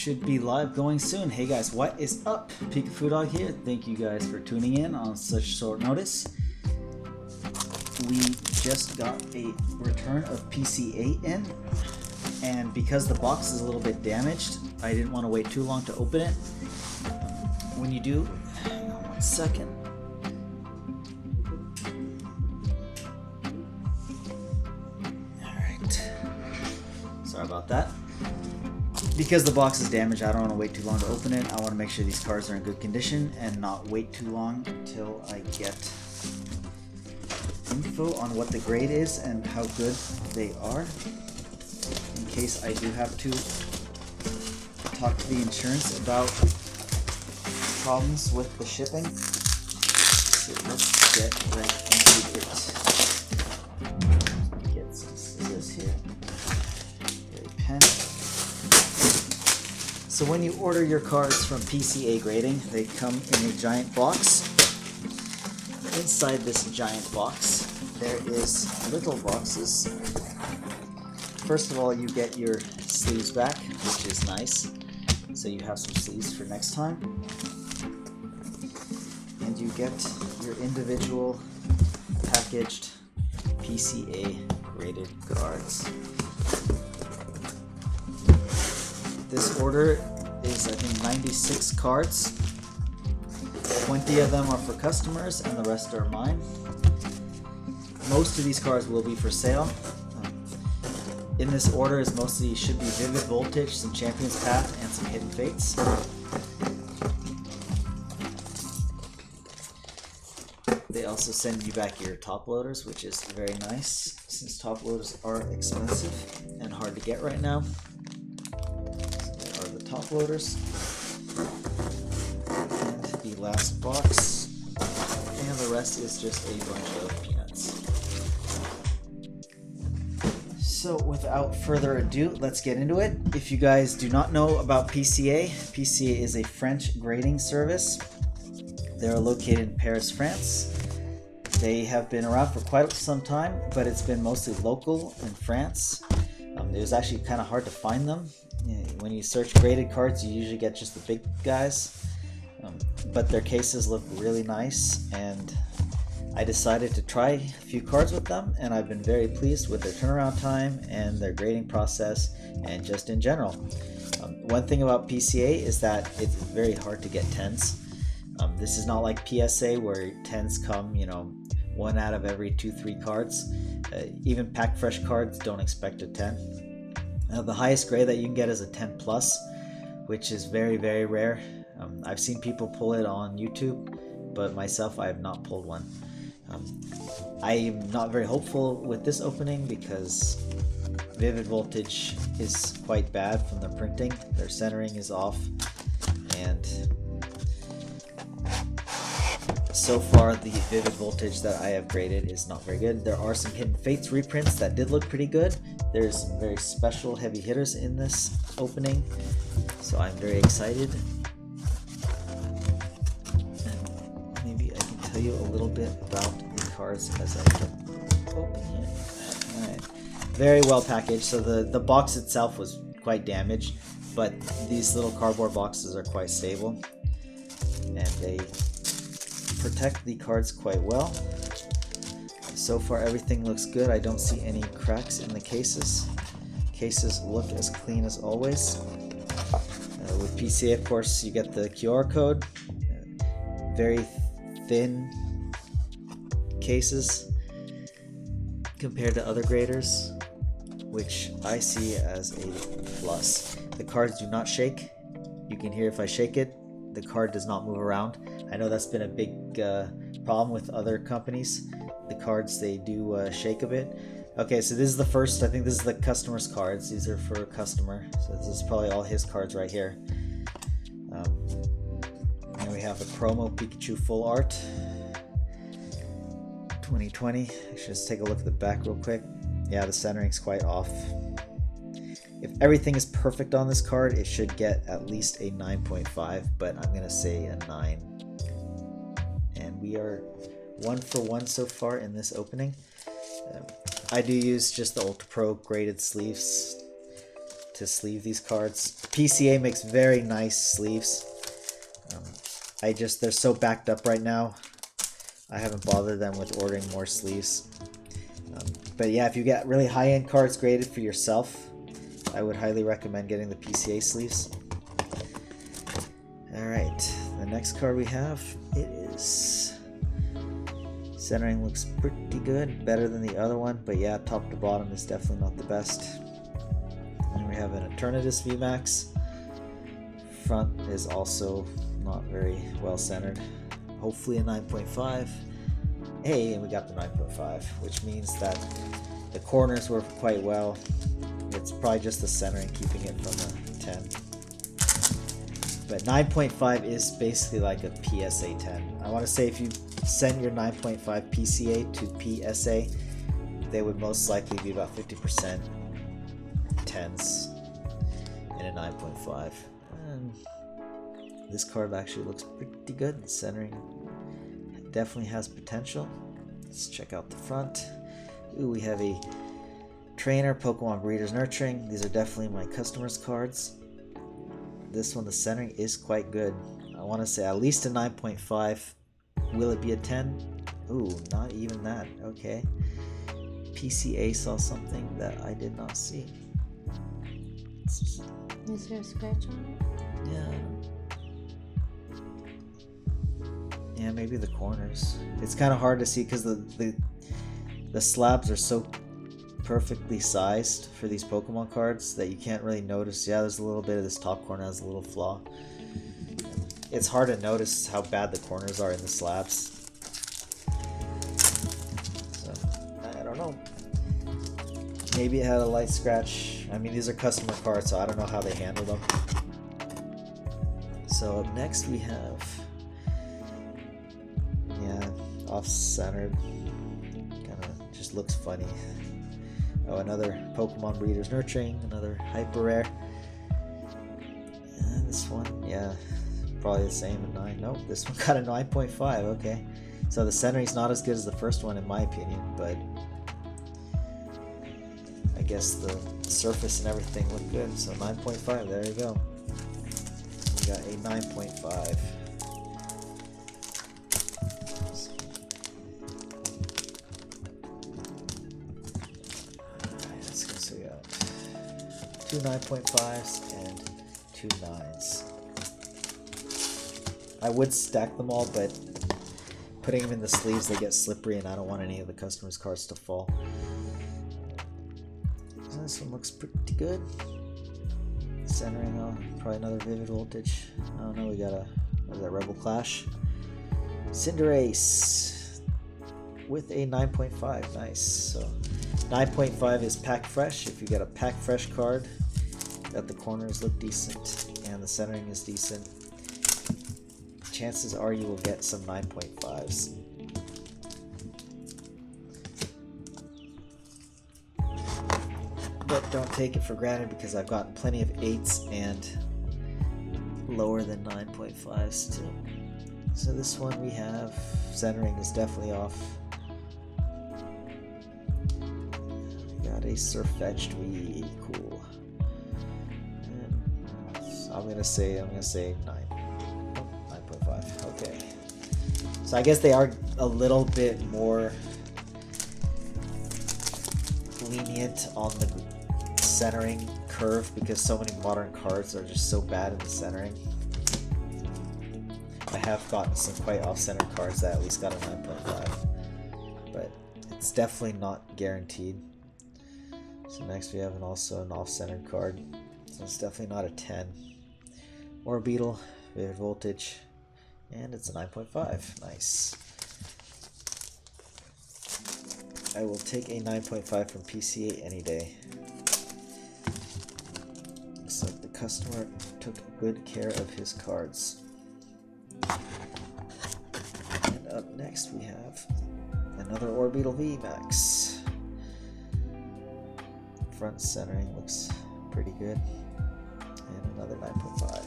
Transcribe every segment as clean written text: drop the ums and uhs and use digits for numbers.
should be live going soon. Hey guys, what is up? Pikafu Dog here. Thank you guys for tuning in on such short notice. We just got a return of PCA in, and because the box is a little bit damaged, I didn't want to wait too long to open it. When you do, hang on 1 second. Alright. Sorry about that. Because the box is damaged, I don't want to wait too long to open it. I want to make sure these cards are in good condition and not wait too long until I get info on what the grade is and how good they are, in case I do have to talk to the insurance about problems with the shipping. So let's get right into it. Get some scissors here. Get a pen. So when you order your cards from PCA Grading, they come in a giant box. Inside this giant box, there is little boxes. First of all, you get your sleeves back, which is nice. So you have some sleeves for next time. And you get your individual packaged PCA graded cards. This order is, I think, 96 cards. 20 of them are for customers and the rest are mine. Most of these cards will be for sale. In this order is mostly should be Vivid Voltage, some Champions Path, and some Hidden Fates. They also send you back your top loaders, which is very nice since top loaders are expensive and hard to get right now. Top loaders, and the last box, and the rest is just a bunch of peanuts. So without further ado, let's get into it. If you guys do not know about PCA, PCA is a French grading service. They're located in Paris, France. They have been around for quite some time, but it's been mostly local in France. It was actually kind of hard to find them. When you search graded cards, you usually get just the big guys, but their cases look really nice, and I decided to try a few cards with them, and I've been very pleased with their turnaround time and their grading process, and just in general. One thing about PCA is that it's very hard to get 10s. This is not like PSA where 10s come, you know, 1 out of every 2-3 cards. Even pack fresh cards don't expect a 10. The highest grade that you can get is a 10 plus, which is very, very rare. I've seen people pull it on YouTube, but myself, I have not pulled one. I am not very hopeful with this opening because Vivid Voltage is quite bad from the printing. Their centering is off, and so far the Vivid Voltage that I have graded is not very good. There are some Hidden Fates reprints that did look pretty good. There's some very special heavy hitters in this opening, so I'm very excited. And maybe I can tell you a little bit about the cards as I open it. Alright, very well packaged. So the box itself was quite damaged, but these little cardboard boxes are quite stable, and they protect the cards quite well. So far everything looks good. I don't see any cracks in the cases. Cases look as clean as always. With PCA, of course, you get the QR code. Very thin cases compared to other graders, which I see as a plus. The cards do not shake. You can hear if I shake it, the card does not move around. I know that's been a big problem with other companies. The cards, they do shake a bit. Okay, so this is the first, I think this is the customer's cards. These are for a customer. So this is probably all his cards right here. And we have a promo Pikachu Full Art 2020. Let's just take a look at the back real quick. Yeah, the centering's quite off. If everything is perfect on this card, it should get at least a 9.5, but I'm gonna say a 9. And we are 1 for 1 so far in this opening. I do use just the Ultra Pro graded sleeves to sleeve these cards. PCA makes very nice sleeves. They're so backed up right now. I haven't bothered them with ordering more sleeves. But yeah, if you get really high-end cards graded for yourself, I would highly recommend getting the PCA sleeves. Alright, the next card we have, it is... Centering looks pretty good, better than the other one, but yeah, top to bottom is definitely not the best. And we have an Eternatus VMAX. Front is also not very well centered. Hopefully a 9.5. Hey, and we got the 9.5, which means that the corners were quite well. It's probably just the centering keeping it from a 10. But 9.5 is basically like a PSA 10. I want to say if you send your 9.5 PCA to PSA, they would most likely be about 50% 10s in a 9.5. And this card actually looks pretty good. The centering definitely has potential. Let's check out the front. Ooh, we have a Trainer, Pokemon Breeders Nurturing. These are definitely my customers' cards. This one, the centering is quite good. I want to say at least a 9.5. Will it be a 10? Ooh, not even that. Okay. PCA saw something that I did not see. Is there a scratch on it? Yeah. Yeah, maybe the corners. It's kind of hard to see because the slabs are so perfectly sized for these Pokemon cards that you can't really notice. Yeah, there's a little bit of this top corner has a little flaw. It's hard to notice how bad the corners are in the slabs. So, I don't know. Maybe it had a light scratch. I mean, these are customer cards, so I don't know how they handle them. So up next we have, yeah, off-centered. Kind of just looks funny. Oh, another Pokemon Breeders Nurturing, another Hyper Rare. And this one, yeah, probably the same, a 9. Nope, this one got a 9.5, okay. So the centering's not as good as the first one in my opinion, but I guess the surface and everything look good. So 9.5, there you go. We got a 9.5. So we got two 9.5s and two 9s. I would stack them all, but putting them in the sleeves, they get slippery, and I don't want any of the customers' cards to fall. So this one looks pretty good. Centering on probably another Vivid Voltage. I don't know. We got what is that, Rebel Clash, Cinderace with a 9.5. Nice. So 9.5 is Pack Fresh. If you get a Pack Fresh card, that the corners look decent and the centering is decent, chances are you will get some 9.5s. But don't take it for granted because I've gotten plenty of 8s and lower than 9.5s too. So this one we have, centering is definitely off. We got a Surfetched Wii, cool. And I'm gonna say 9. 9.5. Okay. So I guess they are a little bit more lenient on the centering curve because so many modern cards are just so bad in the centering. I have gotten some quite off-centered cards that at least got a 9.5, but it's definitely not guaranteed. So next we have also an off-centered card, so it's definitely not a 10. Orbeetle, Vivid Voltage, and it's a 9.5. Nice. I will take a 9.5 from PCA any day. Looks like the customer took good care of his cards. And up next we have another Orbeetle VMAX. Front centering looks pretty good. And another 9.5.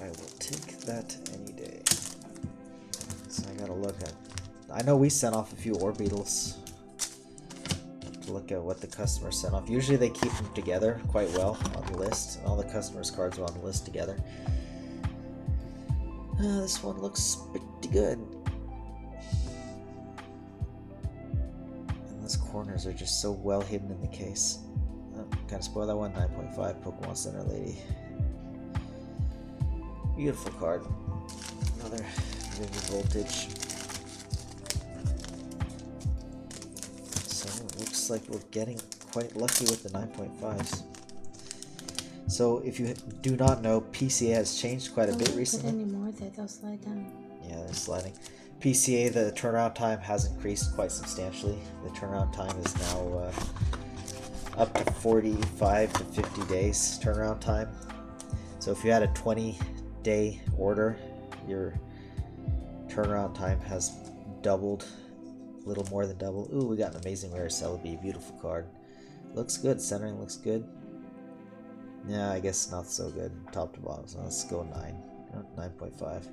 I will take that any day. So I got look at. I know we sent off a few orbitals to look at what the customer sent off. Usually they keep them together quite well on the list, and all the customers' cards are on the list together. This one looks pretty good. And those corners are just so well hidden in the case. Oh, kind of spoil that one. 9.5 Pokemon Center Lady. Beautiful card. Another Vivid Voltage. So it looks like we're getting quite lucky with the 9.5s. So if you do not know, PCA has changed quite a bit recently. Don't put any more there, they'll slide down. Yeah, they're sliding. PCA, the turnaround time has increased quite substantially. The turnaround time is now up to 45 to 50 days turnaround time. So if you had a 20-day order, your turnaround time has doubled, a little more than double. Ooh, we got an amazing rare Celebi, beautiful card. Looks good, centering looks good. Yeah, I guess not so good, top to bottom, so let's go 9.5.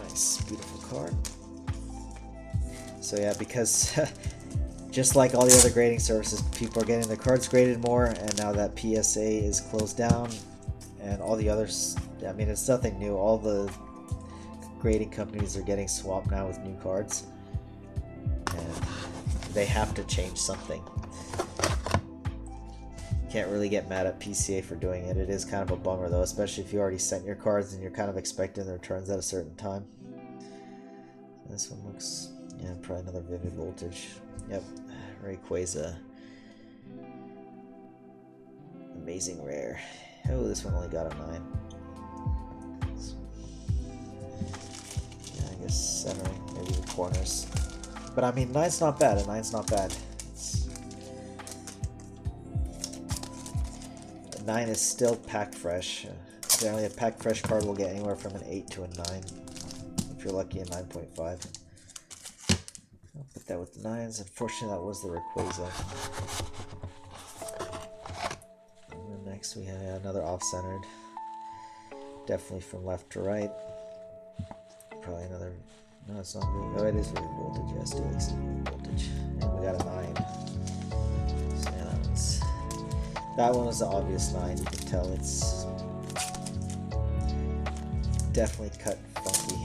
Nice, beautiful card. So yeah, because just like all the other grading services, people are getting their cards graded more, and now that PSA is closed down, and all the others, I mean, it's nothing new. All the grading companies are getting swapped now with new cards, and they have to change something. Can't really get mad at PCA for doing it. It is kind of a bummer though, especially if you already sent your cards and you're kind of expecting the returns at a certain time. This one looks, yeah, probably another Vivid Voltage. Yep, Rayquaza. Amazing rare. Oh, this one only got a 9. Yeah, I guess centering, maybe the corners. But I mean, 9's not bad. A 9's not bad. 9 is still pack fresh. Generally, a pack fresh card will get anywhere from an 8 to a 9. If you're lucky, a 9.5. I'll put that with the 9s. Unfortunately, that was the Rayquaza. And then next, we have another off-centered. Definitely from left to right. Probably another. No, it's not really. Oh, it is Vivid Voltage. Yeah, still exists Vivid Voltage. And we got a 9. So yeah, that one's. That one was the obvious 9, you can tell it's definitely cut funky.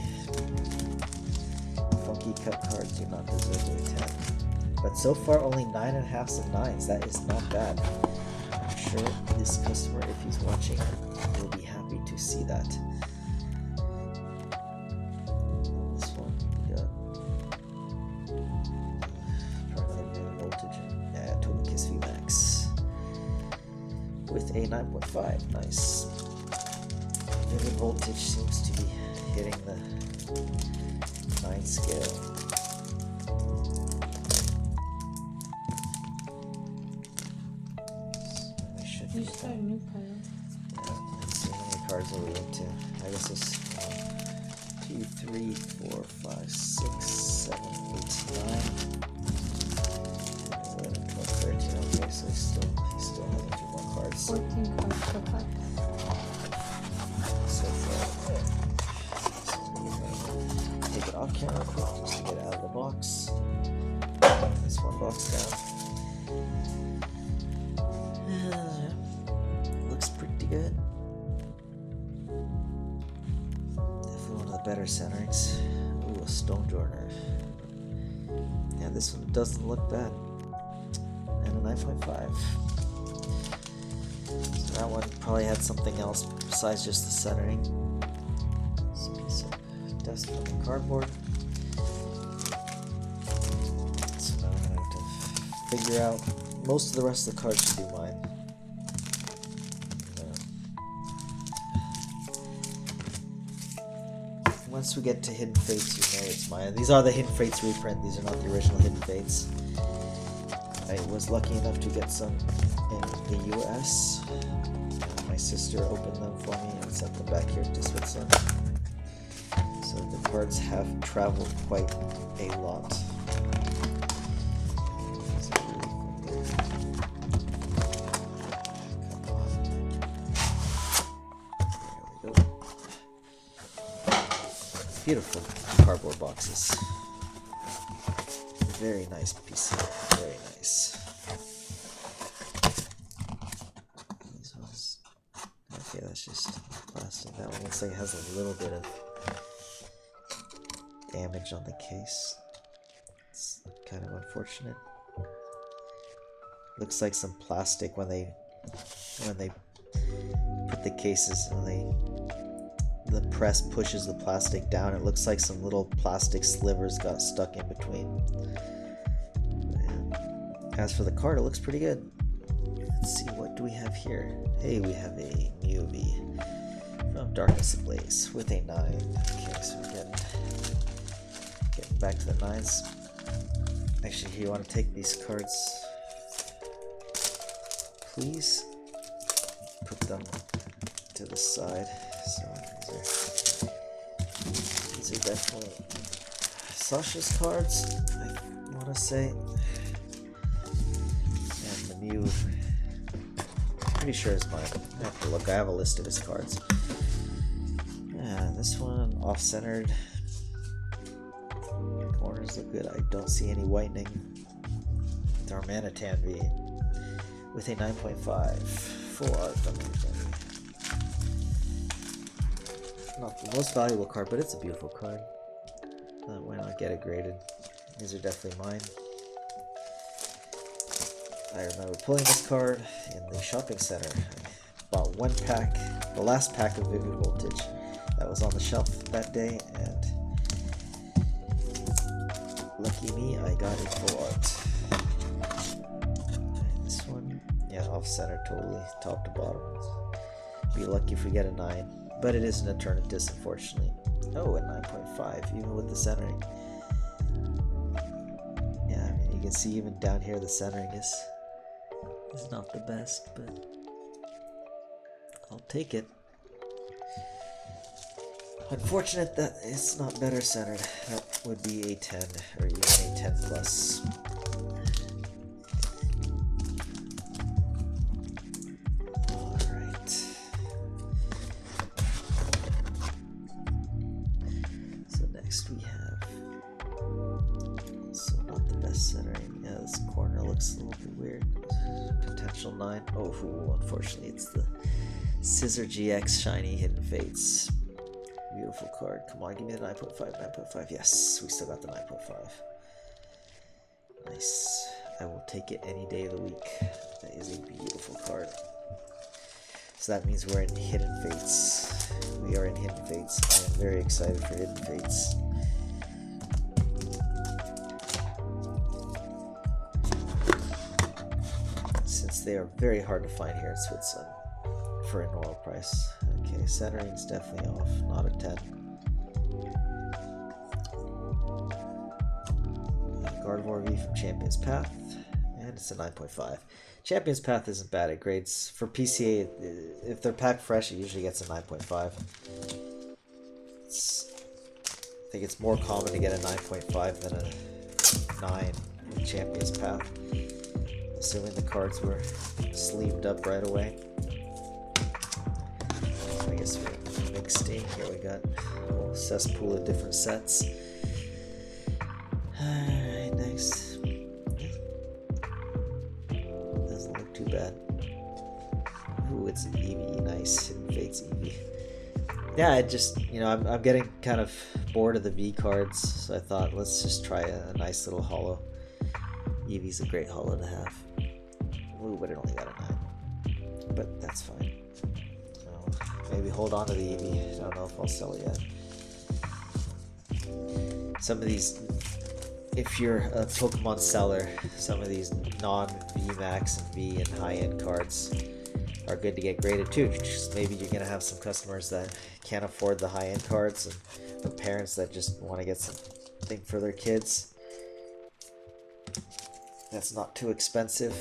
Funky cut cards do not deserve a 10. But so far only 9.5s and 9s, that is not bad. I'm sure this customer, if he's watching, will be happy to see that. This one, we got probably another Vivid Voltage. Yeah, Togekiss VMAX. With a 9.5, nice. Vivid Voltage seems to be hitting the 9 scale. So we should You start a new pile. Yeah, let's see how many cards are we into. I guess it's 1, 2, 3, 4, 5, 6, 7, 8, 9. 11, 12, 13. Okay, so he's still having 2 more cards. 14 cards per pack. So far, so take it off camera quick just to get it out of the box. This one box down. Looks pretty good. Definitely one of the better centerings. Ooh, a Stone Joiner. Yeah, this one doesn't look bad. And a 9.5. So that one probably had something else besides just the centering. This piece of dust from the cardboard. So now I'm gonna have to figure out. Most of the rest of the cards should be mine. Once we get to Hidden Fates, you know it's mine. These are the Hidden Fates reprint. These are not the original Hidden Fates. I was lucky enough to get some in the US. My sister opened them for me and sent them back here to Switzerland. So the cards have traveled quite a lot. Beautiful cardboard boxes. Very nice PCA. Very nice. These ones. Okay, that's just plastic. That one looks like it has a little bit of damage on the case. It's kind of unfortunate. Looks like some plastic when they put the cases, the press pushes the plastic down. It looks like some little plastic slivers got stuck in between. And as for the card, it looks pretty good. Let's see, what do we have here? Hey, we have a Muvi from Darkness Ablaze with a 9. Okay, so we're getting back to the 9s. Actually, here, you want to take these cards, please? Put them to the side. So these are definitely Sasha's cards, I want to say. And the Mew, pretty sure is mine. I have to look. I have a list of his cards. Yeah, this one off-centered. Corners look good. I don't see any whitening. Darmanitan V with a 9.5. Full art Darmanitan V. Not the most valuable card, but it's a beautiful card. Why not get it graded? These are definitely mine. I remember pulling this card in the shopping center. I bought one pack, the last pack of Vivid Voltage that was on the shelf that day, and lucky me, I got it full art. Okay, this one, yeah, off center totally, top to bottom. Be lucky if we get a 9. But it is an Eternatus, unfortunately. Oh, a 9.5, even with the centering. Yeah, I mean, you can see even down here the centering is not the best, but I'll take it. Unfortunate that it's not better centered. That would be a 10, or even a 10 plus. We have also not the best centering. Yeah, this corner looks a little bit weird. Potential 9. Oh, unfortunately, it's the Scissor GX Shiny Hidden Fates. Beautiful card. Come on, give me the 9.5. 9.5. Yes, we still got the 9.5. Nice. I will take it any day of the week. That is a beautiful card. So that means we're in Hidden Fates. We are in Hidden Fates. I am very excited for Hidden Fates. Since they are very hard to find here in Switzerland for a normal price. Okay, centering's definitely off, not a 10. Gardevoir V from Champion's Path, and it's a 9.5. Champion's Path isn't bad. It grades for PCA. If they're packed fresh, it usually gets a 9.5. I think it's more common to get a 9.5 than a 9 in Champion's Path. Assuming the cards were sleeved up right away. I guess we're mixed in here. We got a whole cesspool of different sets. Alright, next. Doesn't look too bad. Ooh, it's an Eevee. Nice. Hidden Fates Eevee. Yeah, I just, I'm getting kind of bored of the V cards, so I thought let's just try a nice little holo. Eevee's a great holo to have. Ooh, but it only got a 9. But that's fine. So maybe hold on to the Eevee. I don't know if I'll sell it yet. Some of these, if you're a Pokemon seller, some of these non-VMAX and V and high-end cards are good to get graded too. Just maybe you're gonna have some customers that can't afford the high-end cards, and parents that just want to get something for their kids that's not too expensive.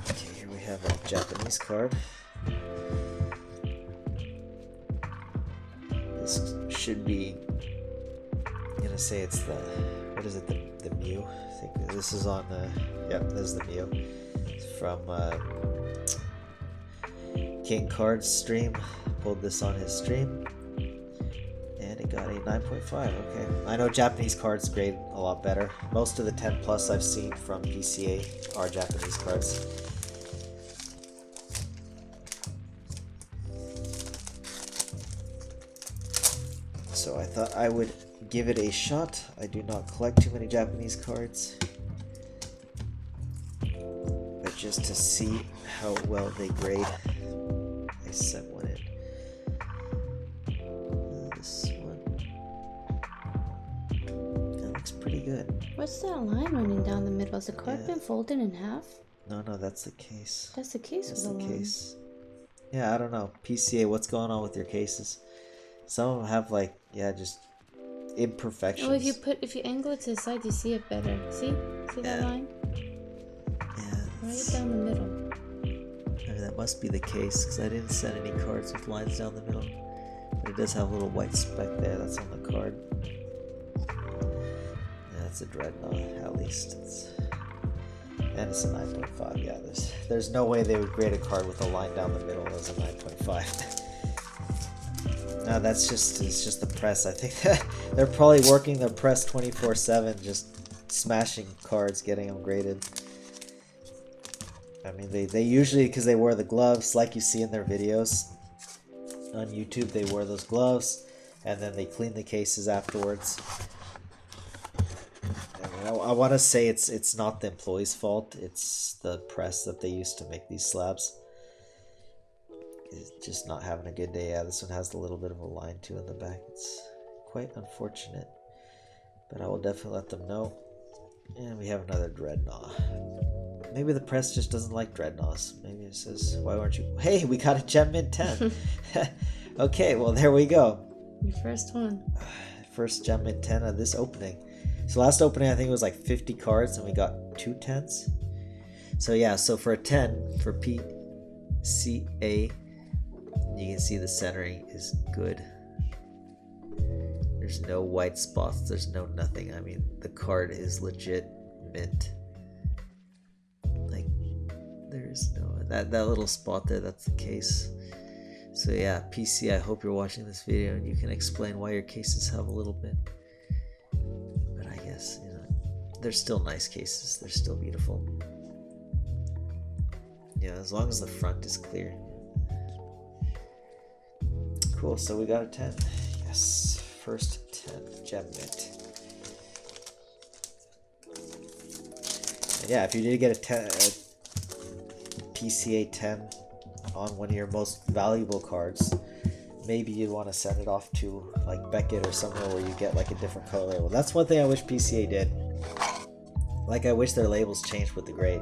Okay, here we have a Japanese card. This should be, I'm gonna say it's the, what is it, the Mew? I think this is on the, yep, this is the Mew. It's from King Card's stream. Pulled this on his stream, and it got a 9.5. Okay. I know Japanese cards grade a lot better. Most of the 10 plus I've seen from PCA are Japanese cards. So I thought I would give it a shot. I do not collect too many Japanese cards, but just to see how well they grade, I sent one in. This one, that looks pretty good. What's that line running down the middle? Has the card Yeah. been folded in half? No, that's the case. That's the case That's of the the line. case. Yeah, I don't know. PCA, what's going on with your cases? Some of them have like, yeah, just imperfections. Oh, if you angle it to the side, you see it better. See that line? Yeah. Right down the middle. I mean, that must be the case because I didn't send any cards with lines down the middle. But it does have a little white speck there. That's on the card. Yeah, it's a dreadnought at least. And it's a 9.5. Yeah, there's no way they would grade a card with a line down the middle as a 9.5. No, it's just the press. I think that they're probably working their press 24/7, just smashing cards, getting them graded. I mean, they usually, because they wear the gloves, like you see in their videos on YouTube, they wear those gloves, and then they clean the cases afterwards. I mean, I want to say it's not the employee's fault. It's the press that they use to make these slabs. It's just not having a good day. Yeah, this one has a little bit of a line too in the back. It's quite unfortunate, but I will definitely let them know. And we have another dreadnought. Maybe the press just doesn't like dreadnoughts. Maybe it says, why aren't you? Hey, we got a Gem Mint 10. Okay, well, there we go. Your first one. First Gem Mint 10 of this opening. So last opening, I think it was like 50 cards, and we got 2 10s. So yeah, so for a 10, for PCA, you can see the centering is good. There's no white spots. There's no nothing. I mean, the card is legit mint. Like, there's no that little spot there. That's the case. So yeah, PC, I hope you're watching this video and you can explain why your cases have a little bit. But I guess, you know, they're still nice cases. They're still beautiful. Yeah, as long as the front is clear. Cool, so we got a 10. Yes, first 10 Gem Mint. And yeah, if you did get a PCA 10 on one of your most valuable cards, maybe you'd want to send it off to like Beckett or somewhere where you get like a different color label. That's one thing I wish PCA did. Like, I wish their labels changed with the grade.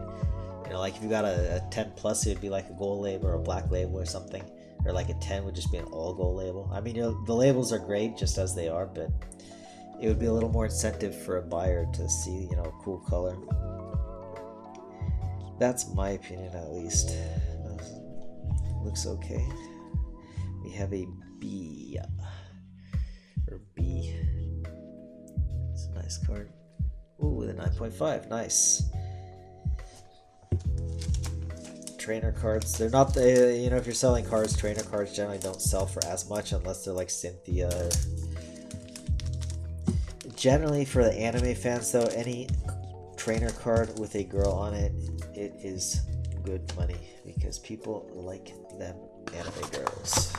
You know, like if you got a 10 plus, it would be like a gold label or a black label or something. Or like a 10 would just be an all gold label. I mean, you know, the labels are great just as they are, but it would be a little more incentive for a buyer to see, you know, a cool color. That's my opinion, at least. Looks okay. We have a B. Or B. It's a nice card. Ooh, with a 9.5. Nice. Trainer cards, they're not the, you know, if you're selling cards, trainer cards generally don't sell for as much unless they're like Cynthia or... Generally for the anime fans though, any trainer card with a girl on it, it is good money because people like them anime girls.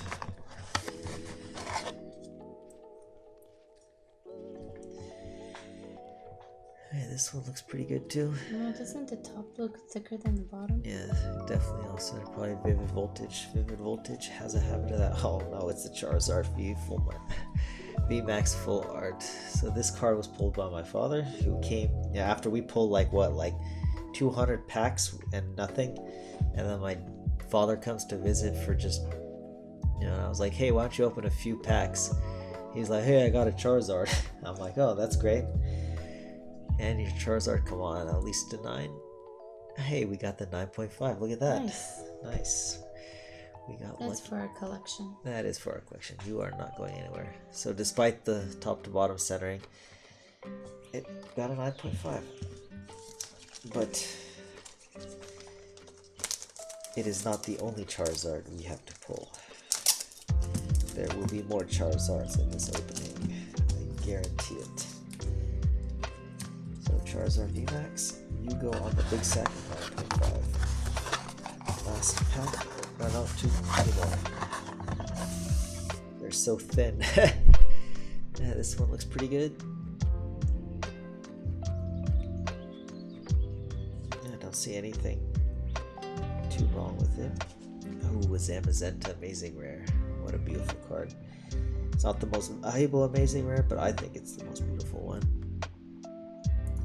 Hey, this one looks pretty good too. No, doesn't the top look thicker than the bottom? Yeah, definitely. Also, probably Vivid Voltage. Vivid Voltage has a habit of that. Oh no, it's the Charizard VMAX Full Art. So this card was pulled by my father, who came, yeah, after we pulled like 200 packs and nothing, and then my father comes to visit for just, you know, I was like, hey, why don't you open a few packs? He's like, hey, I got a Charizard. I'm like, oh, that's great. And your Charizard, come on, at least a 9. Hey, we got the 9.5. Look at that. Nice. We got That's lucky. for our collection. That is for our collection. You are not going anywhere. So despite the top to bottom centering, it got a 9.5. But it is not the only Charizard we have to pull. There will be more Charizards in this opening. There's our VMAX. You go on the big sack, 9.5. Last pack. No, no, two more. They're so thin. Yeah, this one looks pretty good. I don't see anything too wrong with it. Ooh, a Zamazenta Amazing Rare. What a beautiful card. It's not the most valuable Amazing Rare, but I think it's the most beautiful one.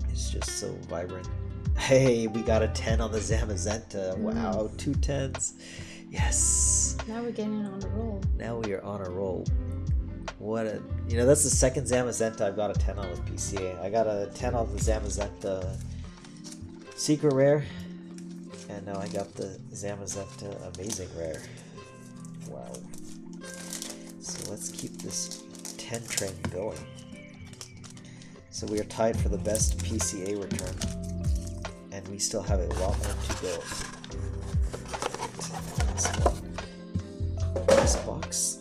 It's just so vibrant. Hey, we got a 10 on the Zamazenta. Wow, 2 10s. Yes. Now we're getting on a roll. Now we are on a roll. What a, you know, that's the second Zamazenta I've got a 10 on with PCA. I got a 10 on the Zamazenta Secret Rare, and now I got the Zamazenta Amazing Rare. Wow. So let's keep this 10 train going. So we are tied for the best PCA return, and we still have a lot more to go. This box.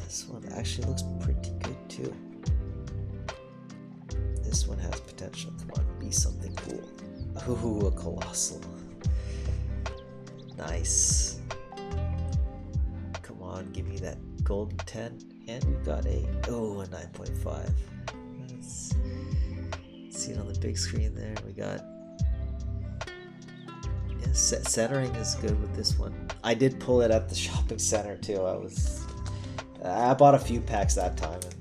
This one actually looks pretty good too. This one has potential. Come on, be something cool. Ooh, a colossal. Nice. Come on, give me that golden 10. And we've got a 9.5. Let's see it on the big screen there. We got, yeah, centering is good with this one. I did pull it at the shopping center too. I bought a few packs that time, and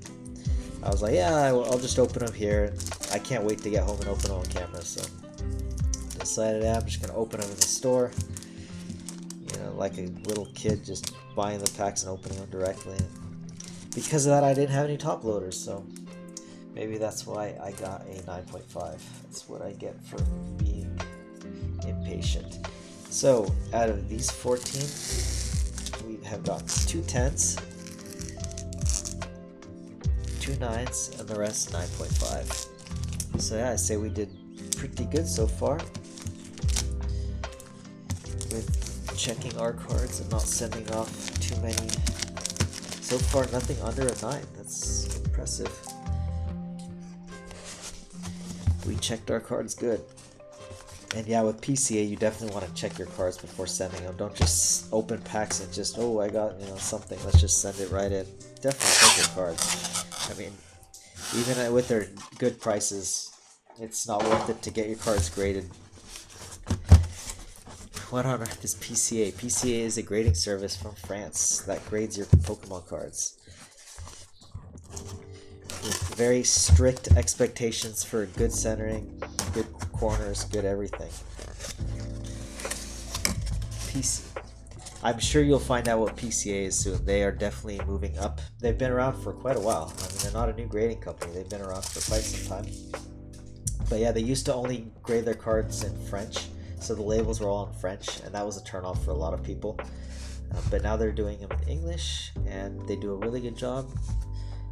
I was like, yeah, I'll just open them here. I can't wait to get home and open them on camera, so decided I'm just gonna open them in the store. You know, like a little kid just buying the packs and opening them directly. Because of that, I didn't have any top loaders, so maybe that's why I got a 9.5. That's what I get for being impatient. So out of these 14, we have got 2 10s, 2 9s, and the rest 9.5. So yeah, I say we did pretty good so far with checking our cards and not sending off too many. So far, nothing under a 9. That's impressive. We checked our cards good. And yeah, with PCA, you definitely want to check your cards before sending them. Don't just open packs and just, oh, I got, you know, something. Let's just send it right in. Definitely check your cards. I mean, even with their good prices, it's not worth it to get your cards graded. What on earth is PCA? PCA is a grading service from France that grades your Pokemon cards with very strict expectations for good centering, good corners, good everything. I'm sure you'll find out what PCA is soon. They are definitely moving up. They've been around for quite a while. I mean, they're not a new grading company. They've been around for quite some time. But yeah, they used to only grade their cards in French. So the labels were all in French, and that was a turnoff for a lot of people. But now they're doing them in English, and they do a really good job.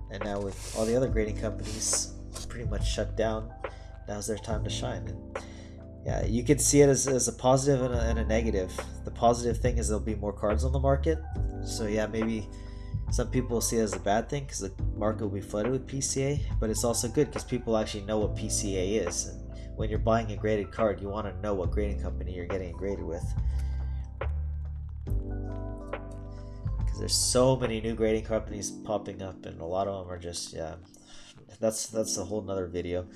And now with all the other grading companies pretty much shut down, now's their time to shine. And yeah, you can see it as a positive and a negative. The positive thing is there'll be more cards on the market. So yeah, maybe some people will see it as a bad thing because the market will be flooded with PCA. But it's also good because people actually know what PCA is. And when you're buying a graded card, you want to know what grading company you're getting it graded with. Because there's so many new grading companies popping up, and a lot of them are just, yeah, that's a whole nother video.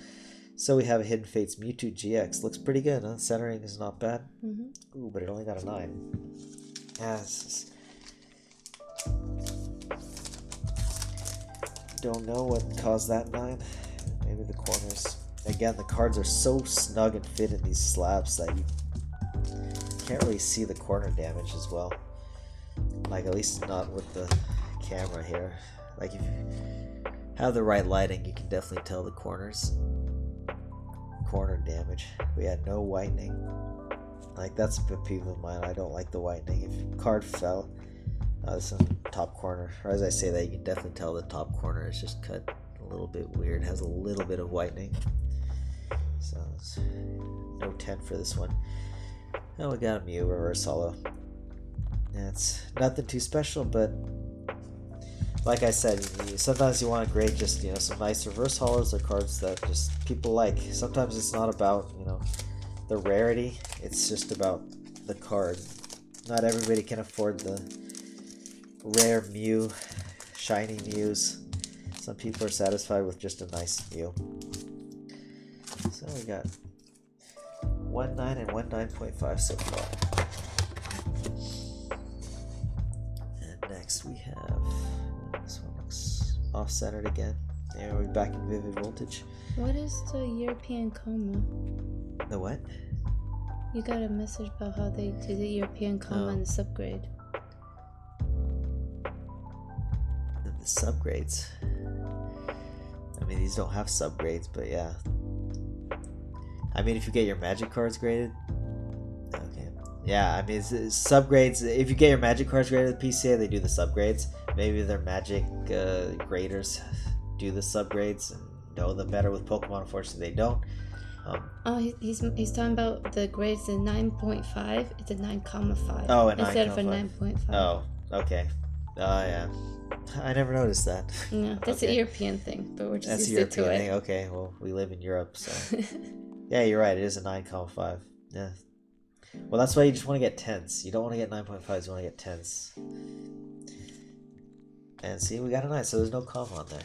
So we have a Hidden Fates Mewtwo GX. Looks pretty good, huh? Centering is not bad. Ooh, but it only got a 9. Yeah, don't know what caused that 9. Maybe the corners. Again, the cards are so snug and fit in these slabs that you can't really see the corner damage as well. Like, at least not with the camera here. Like, if you have the right lighting, you can definitely tell the corner damage. We had no whitening. Like, that's a pet peeve of mine. I don't like the whitening. If a card fell, it's in the top corner. Or as I say that, you can definitely tell the top corner is just cut a little bit weird. It has a little bit of whitening. So it's no 10 for this one. And we got a Mew reverse holo. Yeah, it's nothing too special, but like I said, sometimes you want to grade just, some nice reverse hollows or cards that just people like. Sometimes it's not about, the rarity, it's just about the card. Not everybody can afford the rare Mew, shiny Mews. Some people are satisfied with just a nice Mew. So we got 1.9 and 1.9.5 so far. And next we have, this one looks off-centered again. And we're back in Vivid Voltage. What is the European coma? The what? You got a message about how they do the European coma and the subgrade. The subgrades. I mean, these don't have subgrades, but yeah. I mean, if you get your magic cards graded, okay. Yeah, I mean, it's subgrades. If you get your magic cards graded at the PCA, they do the subgrades. Maybe their magic graders do the subgrades and know them better with Pokemon. Unfortunately, they don't. He's talking about the grades in 9.5. It's a 9.5. Oh, a 9.5. Instead of a 9.5. Oh, okay. Yeah. I never noticed that. Yeah, that's okay. a European thing, but we're just that's used to it. Thing. Okay, well, we live in Europe, so... Yeah, you're right. It is a 9.5. Yeah. Well, that's why you just want to get 10s. You don't want to get 9.5s. You want to get 10s. And see, we got a 9, so there's no comma on there.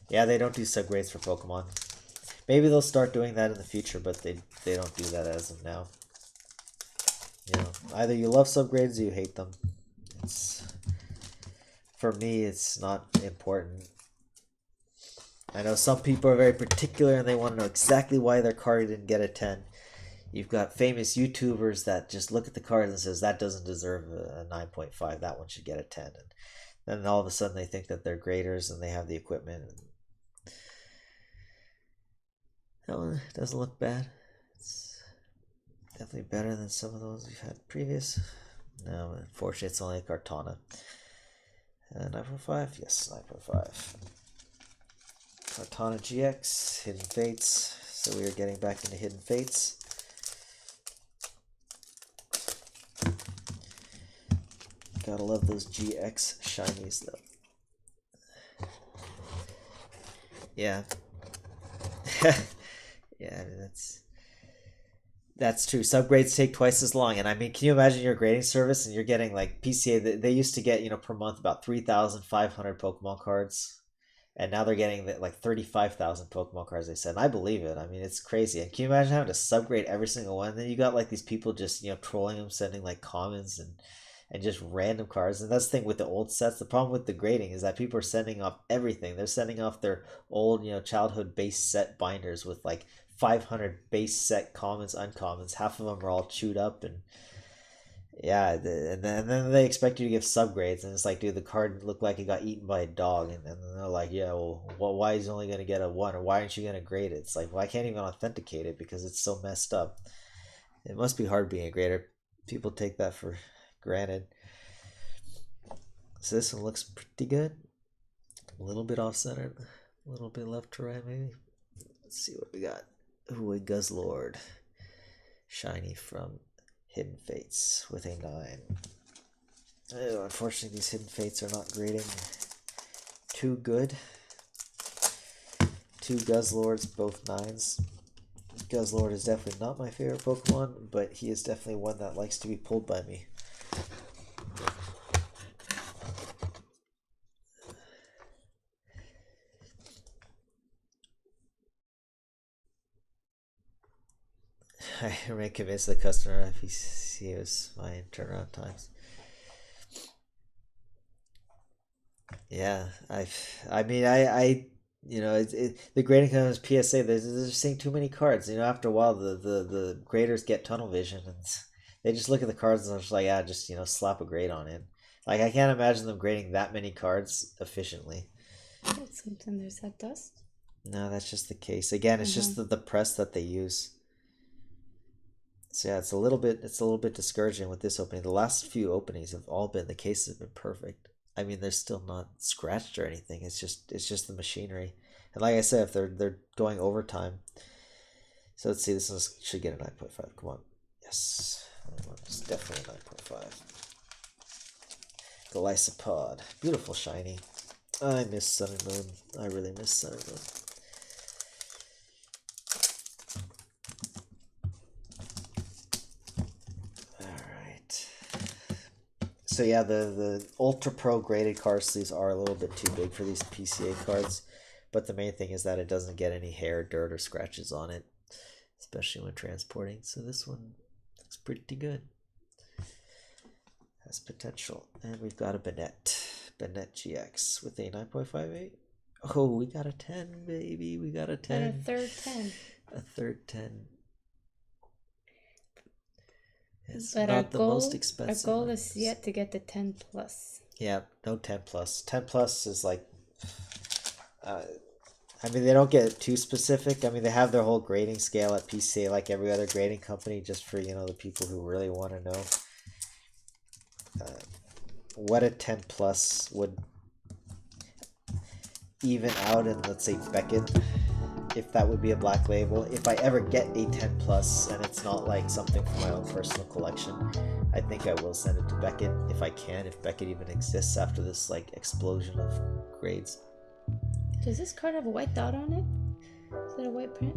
Yeah, they don't do subgrades for Pokemon. Maybe they'll start doing that in the future, but they don't do that as of now. Either you love subgrades or you hate them. For me, it's not important. I know some people are very particular and they want to know exactly why their card didn't get a 10. You've got famous YouTubers that just look at the cards and says that doesn't deserve a 9.5. That one should get a 10. And then all of a sudden they think that they're graders and they have the equipment. That one doesn't look bad. It's definitely better than some of those we've had previous. No, unfortunately it's only a Kartana. 9.5? Yes, 9.5. Kartana GX, Hidden Fates. So we are getting back into Hidden Fates. Gotta love those GX shinies though. Yeah. Yeah, I mean, that's true. Subgrades take twice as long. And I mean, can you imagine your grading service and you're getting like PCA, they used to get, per month about 3,500 Pokemon cards. And now they're getting like 35,000 Pokemon cards, they said. And I believe it. I mean, it's crazy. And can you imagine having to subgrade every single one? And then you got like these people just, trolling them, sending like commons and just random cards. And that's the thing with the old sets. The problem with the grading is that people are sending off everything. They're sending off their old, childhood base set binders with like 500 base set commons, uncommons. Half of them are all chewed up and yeah, and then they expect you to give subgrades, and it's like, dude, the card looked like it got eaten by a dog, and then they're like, yeah, well, why is he only going to get a 1, or why aren't you going to grade it? It's like, well, I can't even authenticate it because it's so messed up. It must be hard being a grader. People take that for granted. So this one looks pretty good. A little bit off-centered, a little bit left to right, maybe. Let's see what we got. Ooh, a Guzzlord. Shiny from Hidden Fates with a 9. Oh, unfortunately, these Hidden Fates are not grading too good. 2 Guzzlords, both 9s. Guzzlord is definitely not my favorite Pokemon, but he is definitely one that likes to be pulled by me. I remain convinced the customer PCA was my turnaround times. Yeah, I mean, the grading comes PSA. They're just seeing too many cards. After a while, the graders get tunnel vision and they just look at the cards and they're just like, yeah, just slap a grade on it. Like I can't imagine them grading that many cards efficiently. Sometimes there's that dust. No, that's just the case. Again, it's just the press that they use. So yeah, it's a little bit discouraging with this opening. The last few openings have all been, the cases have been perfect. I mean, they're still not scratched or anything. It's just the machinery. And like I said, if they're going overtime. So let's see, this one should get a 9.5. Come on. Yes. It's definitely a 9.5. Glycopod. Beautiful shiny. I miss Sun and Moon. I really miss Sun and Moon. Alright. So yeah, the Ultra Pro graded card sleeves are a little bit too big for these PCA cards. But the main thing is that it doesn't get any hair, dirt, or scratches on it. Especially when transporting. So this one looks pretty good. Has potential. And we've got a Bennett GX with a 9.58. Oh, we got a 10, baby. We got a 10. And a third 10. A third 10. It's but not the most expensive. Our goal is yet to get the 10 plus. Yeah, no 10 plus. 10 plus is like... I mean, they don't get too specific. I mean, they have their whole grading scale at PCA like every other grading company, just for, you know, the people who really want to know. What a 10 plus would even out in, let's say, Beckett, if that would be a black label. If I ever get a 10 plus and it's not like something from my own personal collection, I think I will send it to Beckett if I can, if Beckett even exists after this like explosion of grades. Does this card have a white dot on it? Is that a white print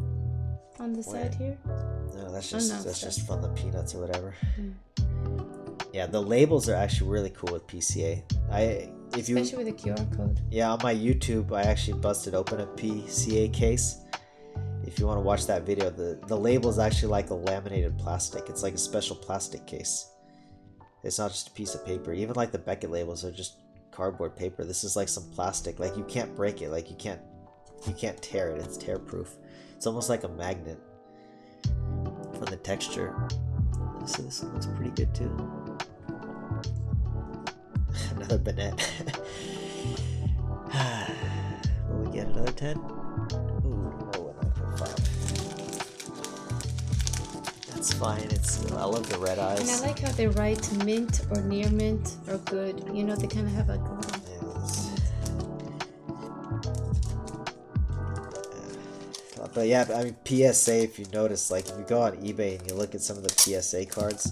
on the side here? No, that's just from the peanuts or whatever. Mm. Yeah, the labels are actually really cool with PCA. Especially with the QR code. Yeah, on my YouTube, I actually busted open a PCA case. If you want to watch that video, the label is actually like a laminated plastic. It's like a special plastic case. It's not just a piece of paper. Even like the Beckett labels are just cardboard paper. This is like some plastic. Like you can't break it. Like you can't tear it. It's tear proof. It's almost like a magnet from the texture. So this one looks pretty good too. Another Bennett. Will we get another 10? Ooh, no, 9.5. That's fine. I love the red eyes. And I like how they write mint or near mint or good. You know, they kind of have a good. But yeah, I mean, PSA, if you notice, like if you go on eBay and you look at some of the PSA cards,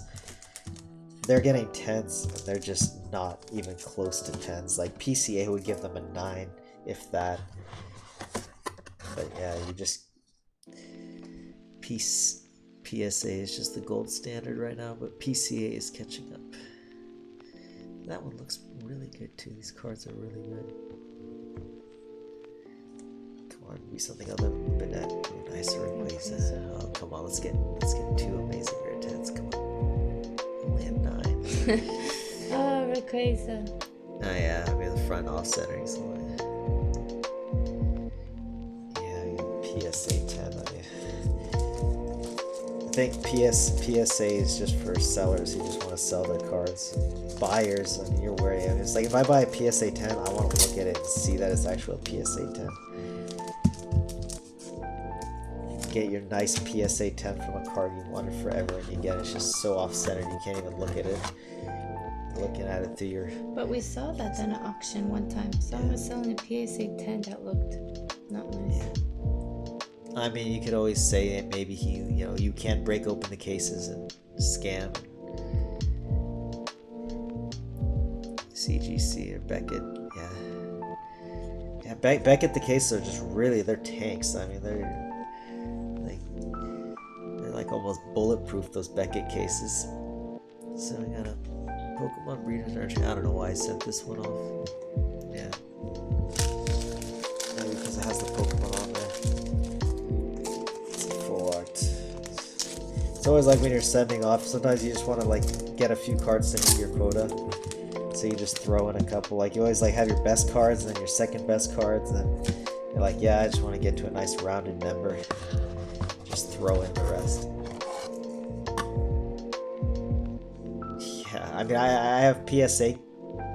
they're getting 10s and they're just not even close to 10s. Like PCA would give them a 9, if that. But yeah, you just... PSA is just the gold standard right now, but PCA is catching up. That one looks really good too. These cards are really good. Come on, be something other than Bennett. Nicer Rayquaza. Oh, come on, let's get 2 amazing rare 10s. Come on. Only a 9. Oh, Rayquaza. Oh yeah, I mean the front offsetting's yeah, PSA 10. I think PSA is just for sellers who just want to sell their cards. Buyers, I mean, you're worried. I mean, it's like if I buy a PSA 10, I want to look at it and see that it's actually a PSA 10. Get your nice PSA 10 from a card you wanted forever, and you get it's just so off-centered you can't even look at it. You're looking at it through your... But we saw that at an auction one time. Someone was selling a PSA 10 that looked not nice. Yeah. I mean, you could always say that maybe you can't break open the cases and scam. CGC or Beckett, yeah. Beckett, the cases are just really, they're tanks. I mean, they're like almost bulletproof, those Beckett cases. So I got a Pokemon Breeders Arch. I don't know why I sent this one off. Yeah. Maybe because it has the Pokemon on there. It's a full art. It's always like when you're sending off, sometimes you just want to like get a few cards to meet your quota. So you just throw in a couple. Like you always like have your best cards and then your second best cards, and then you're like, yeah, I just want to get to a nice rounded number. Just throw in the rest. Yeah, I mean, I have PSA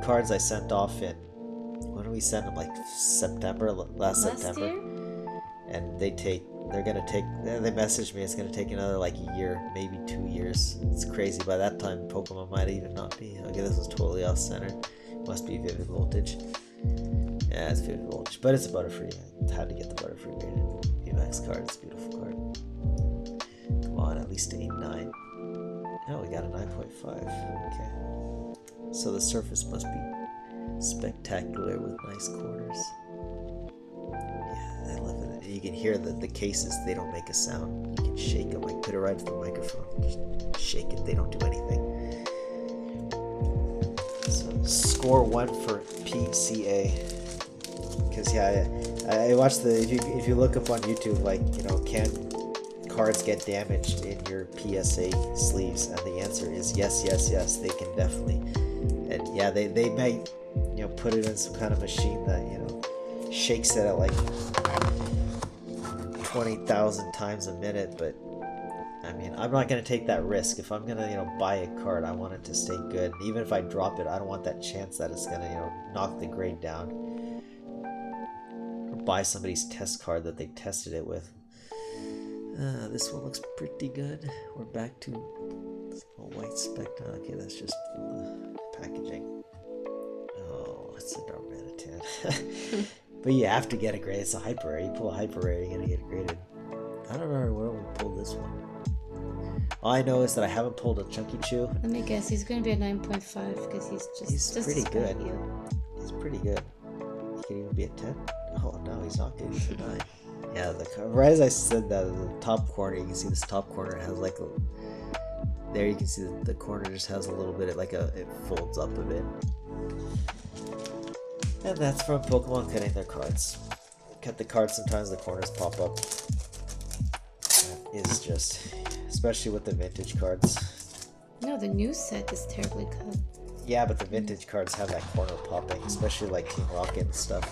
cards I sent off in, when did we send them? Like September, last September. Year? And they messaged me, it's gonna take another like a year, maybe 2 years. It's crazy. By that time, Pokemon might even not be. Okay, this was totally off center. Must be Vivid Voltage. Yeah, it's Vivid Voltage, but it's a Butterfree. I had to get the Butterfree graded VMAX card. It's a beautiful card. Come on, at least 8, 9. Oh, we got a 9.5. Okay. So the surface must be Spectacular with nice corners. Yeah, I love it. You can hear the cases, they don't make a sound. You can shake them, like put it right to the microphone. Just shake it, they don't do anything. So score 1 for PCA. Because yeah, I watched the, if you look up on YouTube, like, you know, can cards get damaged in your PSA sleeves? And the answer is yes, yes, yes, they can definitely. And yeah, they might, you know, put it in some kind of machine that, you know, shakes it at like 20,000 times a minute, but I mean, I'm not going to take that risk. If I'm going to, you know, buy a card, I want it to stay good. And even if I drop it, I don't want that chance that it's going to, you know, knock the grade down. Or buy somebody's test card that they tested it with. This one looks pretty good. We're back to a white speck. Okay, that's just packaging. Oh, it's a Darmanitan. But you have to get a grade. It's a hyper rare. You pull a hyper rare, you're gonna get it graded. I don't remember where we pulled this one. All I know is that I haven't pulled a Chunky Chew. Let me guess, he's gonna be a 9.5 because he's just pretty good. He's pretty good. He could even be a 10. Oh no, he's not good. He's a 9. Yeah, right as I said that, the top corner, you can see this top corner has like a, there you can see the corner just has a little bit of like it folds up a bit. And that's from Pokemon cutting their cards. Cut the cards, sometimes the corners pop up. That is just, especially with the vintage cards. No, the new set is terribly cut. Yeah, but the vintage cards have that corner popping, especially like Team Rocket and stuff.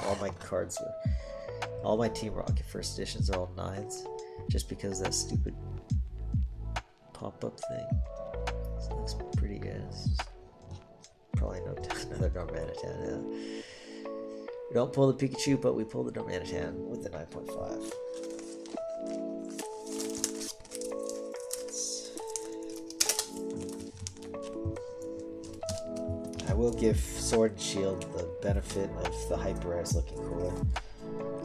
All my Team Rocket first editions are all 9s, just because of that stupid pop-up thing. This looks pretty good. Probably another Darmanitan. Yeah. We don't pull the Pikachu, but we pull the Darmanitan with the 9.5. I will give Sword and Shield the benefit of the hyper rares looking cooler.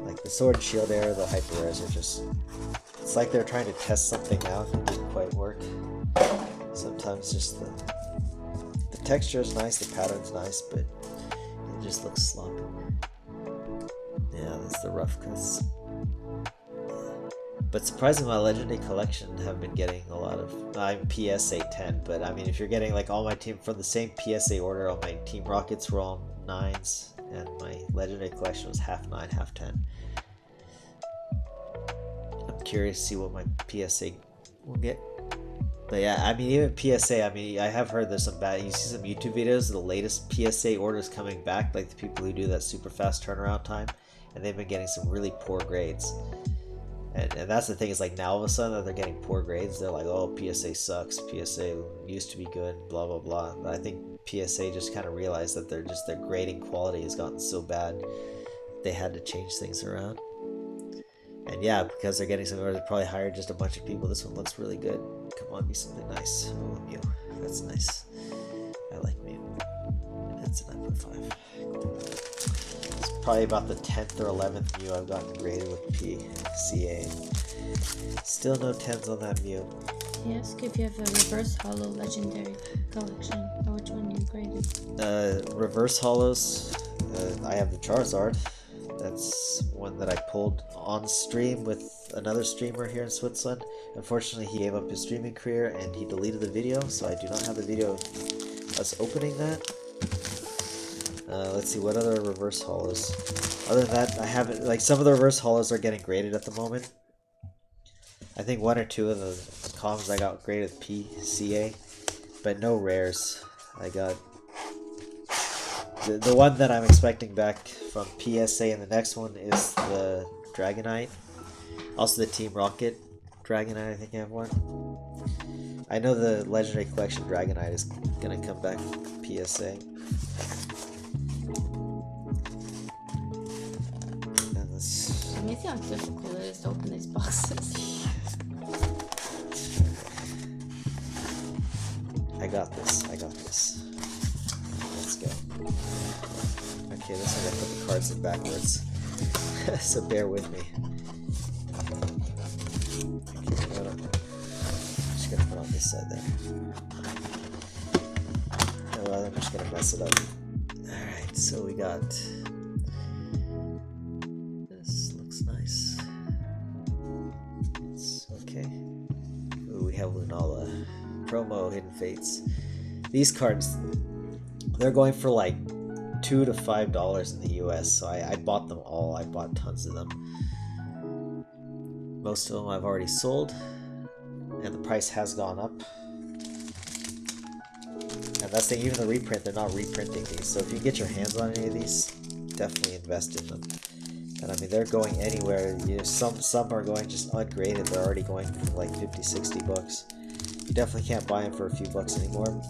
Like the Sword and Shield era, the hyper rares are just, it's like they're trying to test something out and it didn't quite work. Sometimes just the texture is nice, the pattern's nice, but it just looks sloppy. Yeah, that's the rough cuts. But surprisingly, my Legendary Collection have been getting a lot of, I'm PSA 10, but I mean, if you're getting like all my team from the same PSA order, all my Team Rockets were all 9s, and my Legendary Collection was half 9, half 10. I'm curious to see what my PSA will get. But yeah, I mean, even PSA, I mean, I have heard there's some bad, you see some YouTube videos, the latest PSA orders coming back, like the people who do that super fast turnaround time, and they've been getting some really poor grades. And that's the thing, is like now all of a sudden that they're getting poor grades, they're like, oh, PSA sucks, PSA used to be good, blah blah blah. But I think PSA just kind of realized that their grading quality has gotten so bad they had to change things around. And yeah, because they're getting some orders, they probably hired just a bunch of people. This one looks really good. Come on, be something nice. Oh, Mew, that's nice. I like Mew. That's a 9.5. It's probably about the 10th or 11th Mew I've gotten graded with PCA. Still no 10s on that Mew. Yes, if you have a reverse hollow Legendary Collection, or which one you graded? Reverse hollows, I have the Charizard. That's one that I pulled on stream with another streamer here in Switzerland. Unfortunately, he gave up his streaming career and he deleted the video, so I do not have the video of us opening that. Let's see, what other reverse hollows? Other than that, I haven't, like, some of the reverse hollows are getting graded at the moment. I think 1 or 2 of the commons I got graded with PCA, but no rares. I got the one that I'm expecting back from PSA, and the next one is the Dragonite. Also the Team Rocket Dragonite, I think I have one. I know the Legendary Collection Dragonite is gonna come back from PSA. And this... Amazing how difficult it is to open these boxes. I got this. Let's go. Okay, this one I put the cards in backwards. So bear with me. Okay, I'm just gonna put on this side there. No, I'm just gonna mess it up. Alright. So we got this. Looks nice. It's okay. Ooh, we have Lunala promo Hidden Fates. These cards, they're going for like $2 to $5 in the US. So I bought them all. I bought tons of them. Most of them I've already sold, and the price has gone up. And that's the even the reprint, they're not reprinting these. So if you get your hands on any of these, definitely invest in them. And I mean, they're going anywhere. You know, some are going just ungraded. They're already going for like 50, 60 bucks. You definitely can't buy them for a few bucks anymore.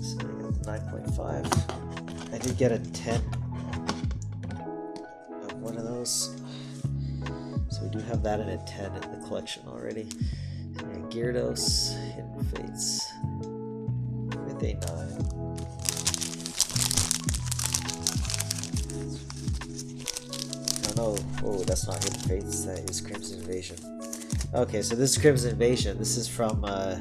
So I got 9.5. I did get a 10 of one of those. So we do have that in a 10 in the collection already. So we got Gyarados, Hidden Fates, with a 9. Oh no, oh, that's not Hidden Fates, that is Crimson Invasion. Okay, so this is Crimson Invasion. This is from a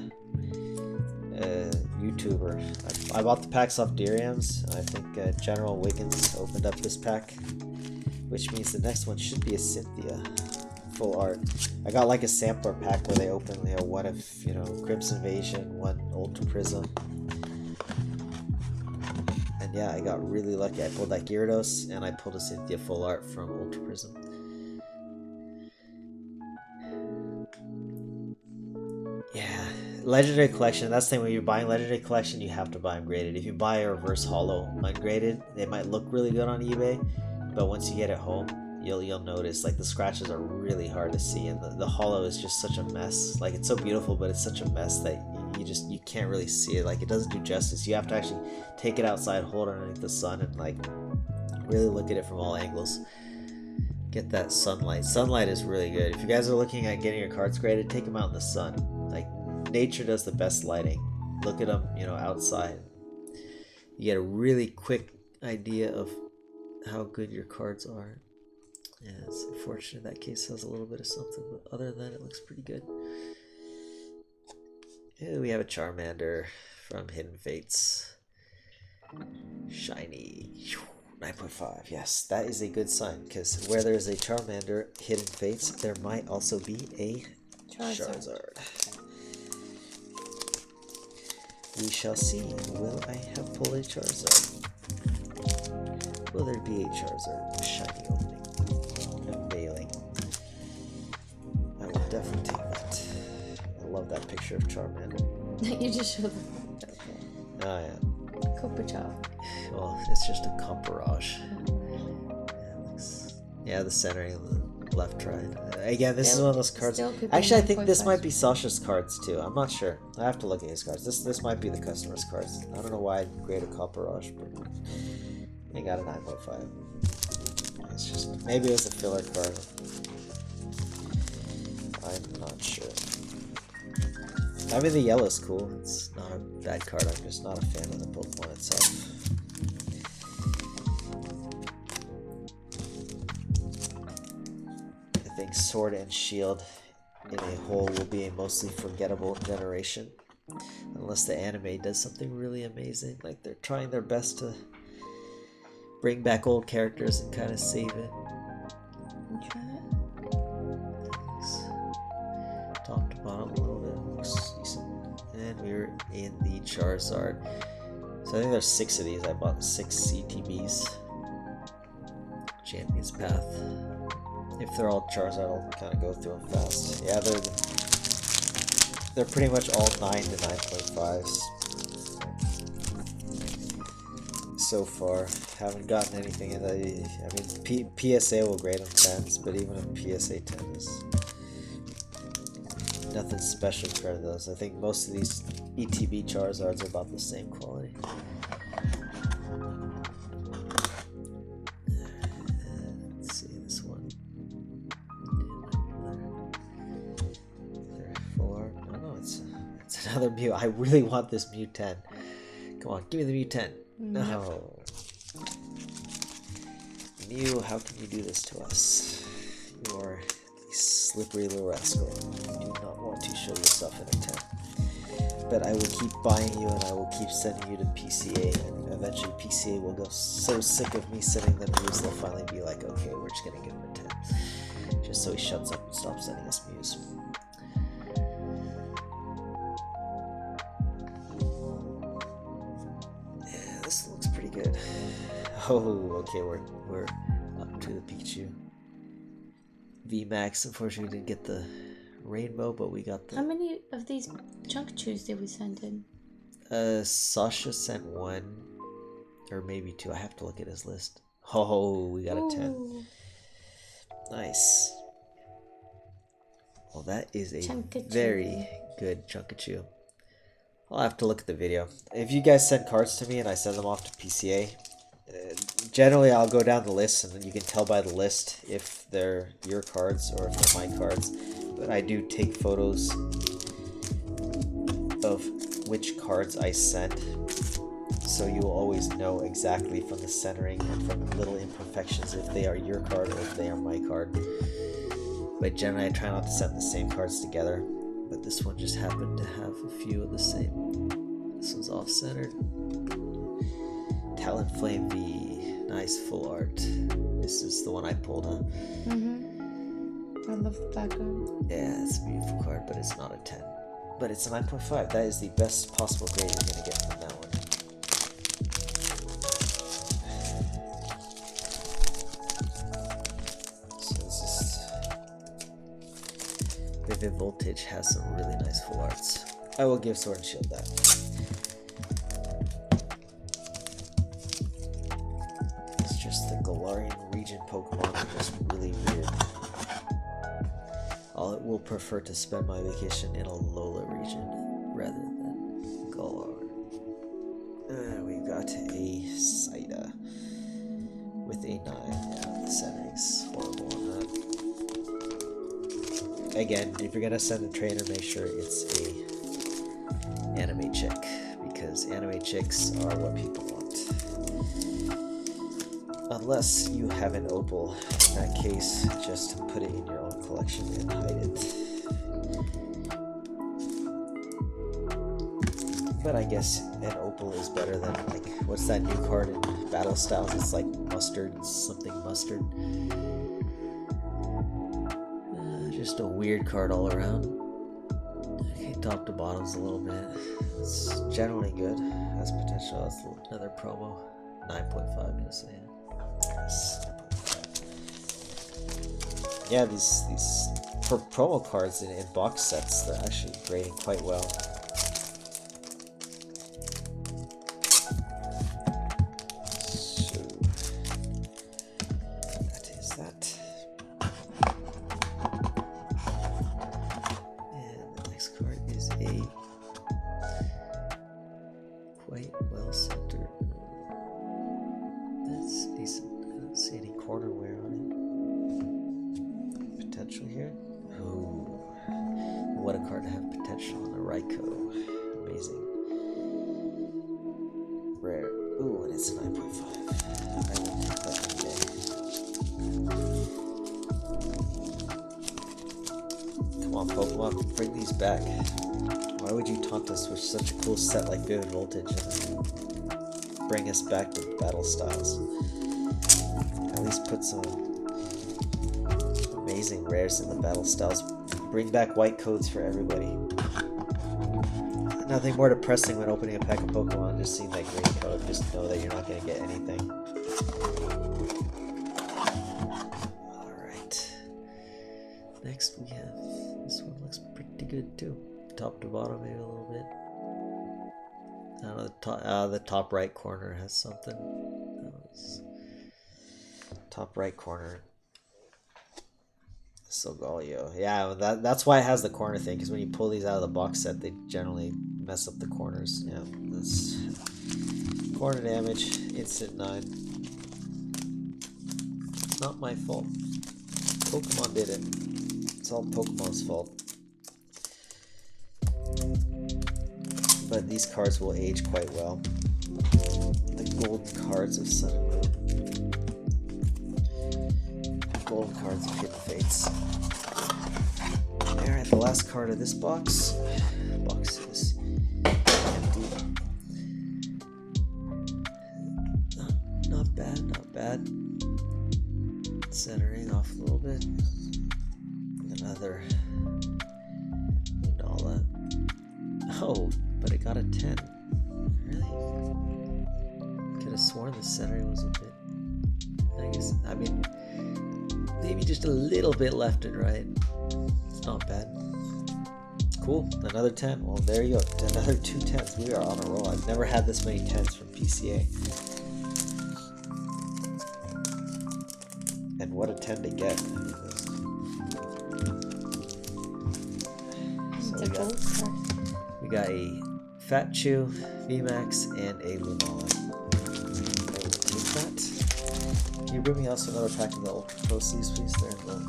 YouTuber. I bought the packs off Diriam's. I think General Wiggins opened up this pack, which means the next one should be a Cynthia full art. I got like a sampler pack where they open, you know, one of, you know, Crimson Invasion, one Ultra Prism. And yeah, I got really lucky. I pulled that Gyarados and I pulled a Cynthia full art from Ultra Prism. Yeah, Legendary Collection, that's the thing, when you're buying Legendary Collection, you have to buy them graded. If you buy a reverse holo ungraded, they might look really good on eBay, but once you get it home, you'll notice like the scratches are really hard to see, and the holo is just such a mess. Like, it's so beautiful, but it's such a mess that you can't really see it. Like, it doesn't do justice. You have to actually take it outside, hold it underneath the sun, and like really look at it from all angles. Get that sunlight. Sunlight is really good. If you guys are looking at getting your cards graded, take them out in the sun. Like, nature does the best lighting. Look at them, you know, outside. You get a really quick idea of how good your cards are. Yeah, it's unfortunate that case has a little bit of something, but other than that, it looks pretty good. Yeah, we have a Charmander from Hidden Fates. Shiny. 9.5. Yes, that is a good sign, because where there's a Charmander Hidden Fates, there might also be a Charizard. We shall see. Will I have pulled a Charizard? Will there be a Charizard? Shiny opening. Unveiling. I will definitely take that. I love that picture of Charmander. You just showed them. Oh yeah. Kopichov. Well, it's just a Comparage. Yeah, the centering on the left tried. Again, this is one of those cards. Actually, I think this might be Sasha's cards too. I'm not sure. I have to look at his cards. This might be the customer's cards. I don't know why I'd grade a Comparage, but I got a 9.5. It's just, maybe it was a filler card. I'm not sure. I mean, the yellow's cool. It's not a bad card. I'm just not a fan of the Pokemon itself. I think Sword and Shield in a whole will be a mostly forgettable generation. Unless the anime does something really amazing. Like, they're trying their best to bring back old characters and kind of save it. Top to bottom a little bit. Looks decent. And we're in the Charizard. So I think there's 6 of these. I bought 6 CTBs. Champion's Path. If they're all Charizard, I'll kind of go through them fast. Yeah, they're pretty much all 9 to 9.5s so far. Haven't gotten anything in the. I mean, PSA will grade them 10s, but even a PSA 10 is nothing special compared to those. I think most of these ETB Charizards are about the same quality. Let's see this one. 4. Oh no, it's another Mew. I really want this Mew 10. Come on, give me the Mew 10. No. Mew, how can you do this to us? You are a slippery little rascal. You do not want to show yourself in a 10. But I will keep buying you, and I will keep sending you to PCA, and eventually PCA will go so sick of me sending them Muse, they'll finally be like, okay, we're just gonna give him a 10. Just so he shuts up and stops sending us Muse. Yeah, this looks pretty good. Oh, okay, we're up to the Pikachu. VMAX, unfortunately, didn't get the rainbow, but we got the... How many of these chunk chews did we send in? Sasha sent 1, or maybe 2. I have to look at his list. Oh, we got a 10. Nice. Well, that is a very good Chunkachu. I'll have to look at the video. If you guys send cards to me and I send them off to PCA, generally I'll go down the list, and then you can tell by the list if they're your cards or if they're my cards. But I do take photos of which cards I sent, so you will always know exactly from the centering and from little imperfections if they are your card or if they are my card. But generally I try not to send the same cards together, but this one just happened to have a few of the same. This one's off-centered. Talonflame V, nice full art. This is the one I pulled, huh? I love the background. Yeah, it's a beautiful card, but it's not a 10. But it's a 9.5. That is the best possible grade you're going to get from that one. So this is... Vivid Voltage has some really nice full arts. I will give Sword and Shield that. It's just the Galarian region Pokemon are just really weird. I will prefer to spend my vacation in a Alola region rather than Galar. We've got a Saida with a 9. Yeah, the centering's horrible on that. Again, if you're gonna send a trainer, make sure it's a anime chick, because anime chicks are what people want. Unless you have an opal. In that case, just put it in your own collection and hide it. But I guess an opal is better than, like, what's that new card in Battle Styles? It's like mustard, something mustard. Just a weird card all around. Okay, top to bottom's a little bit. It's generally good. Has potential. That's another promo. 9.5, I'm gonna say. Yeah, these for promo cards in box sets, they're actually grading quite well. So that is that. And the next card is a quite well centered. That's decent. I don't see any corner wear on it. Potential here. Ooh. What a card to have potential on a Raikou. Amazing. Rare. Ooh, and it's a 9.5. I will take that any day. Come on, Pokemon, bring these back. Why would you taunt us with such a cool set like Vivid Voltage and bring us back to Battle Styles? At least put some amazing rares in the Battle Styles. Bring back white codes for everybody. Nothing more depressing when opening a pack of Pokemon, just seeing that green code. Just know that you're not going to get anything. Alright. Next we have... This one looks pretty good too. Top to bottom maybe a little bit. I don't know, the top right corner has something. That was... Top right corner. Solgaleo. Yeah, that's why it has the corner thing, because when you pull these out of the box set, they generally mess up the corners. Yeah, that's corner damage, instant 9. Not my fault. Pokemon did it. It's all Pokemon's fault. But these cards will age quite well. The gold cards of Sun and Moon. Gold cards of Hidden Fates. Alright, the last card of this box. Boxes. Not bad, not bad. Centering off a little bit. Another Lunala. Oh, but it got a 10. Really? Could have sworn the centering was a bit. I mean, maybe just a little bit left and right. It's not bad. Cool, another 10. Well, there you go. Another 2 10s. We are on a roll. I've never had this many 10s from PCA. And what a 10 to get. So we got a Fat Chew, VMAX, and a Lunala. I will take that. Can you bring me also another pack of the Ultra Pro sleeves, please? There in the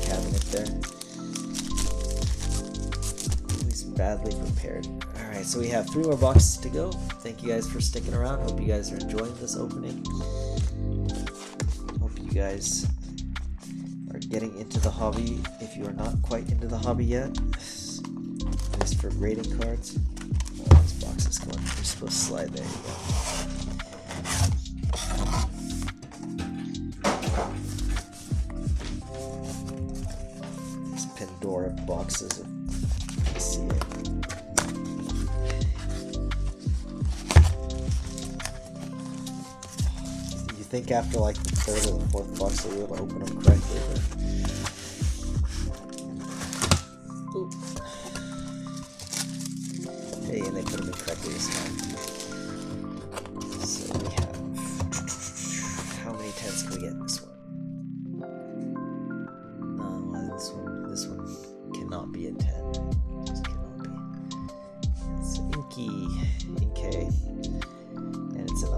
cabinet there. Always badly prepared. Alright, so we have 3 more boxes to go. Thank you guys for sticking around. Hope you guys are enjoying this opening. Hope you guys are getting into the hobby if you are not quite into the hobby yet. At least for grading cards. Oh, this box is going. You're supposed to slide there. You go. Pandora boxes of PCA. You think after like the 3rd or the 4th box they'll be able to open them correctly, but... Oop. Hey, and they put them in correctly this time. So we have... How many 10s can we get in this one? This one cannot be a 10. Just cannot be. It's Inkay, and it's a 9.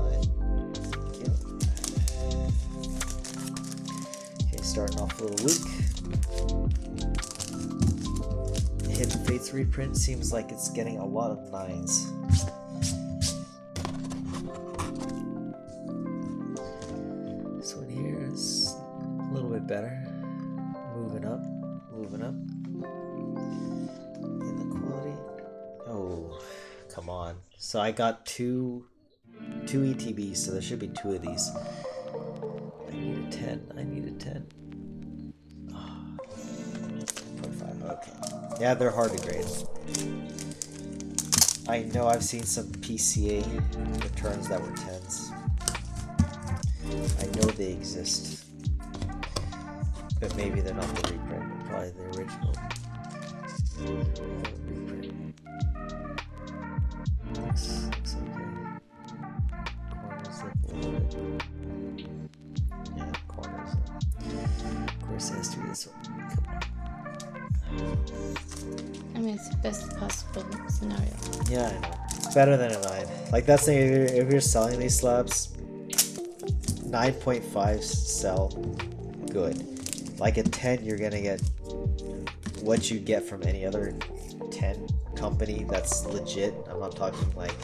Okay, starting off a little weak. Hidden Fates reprint seems like it's getting a lot of 9s. This one here is a little bit better. Moving up. In the quality. Oh, come on. So I got two ETBs, so there should be 2 of these. I need a 10. Oh, 0.5. Okay. Yeah, they're hard to grade. I know I've seen some PCA returns that were 10s. I know they exist. But maybe they're not the reprint, but probably the original reprint. Looks okay. Corners look a little bit. Yeah, corners. Of course, it has to be this one. Come on. I mean, it's the best possible scenario. Yeah, I know. It's better than a 9. Like, that's the thing, if you're selling these slabs, 9.5 sell good. Like a 10, you're gonna get what you get from any other 10 company that's legit. I'm not talking like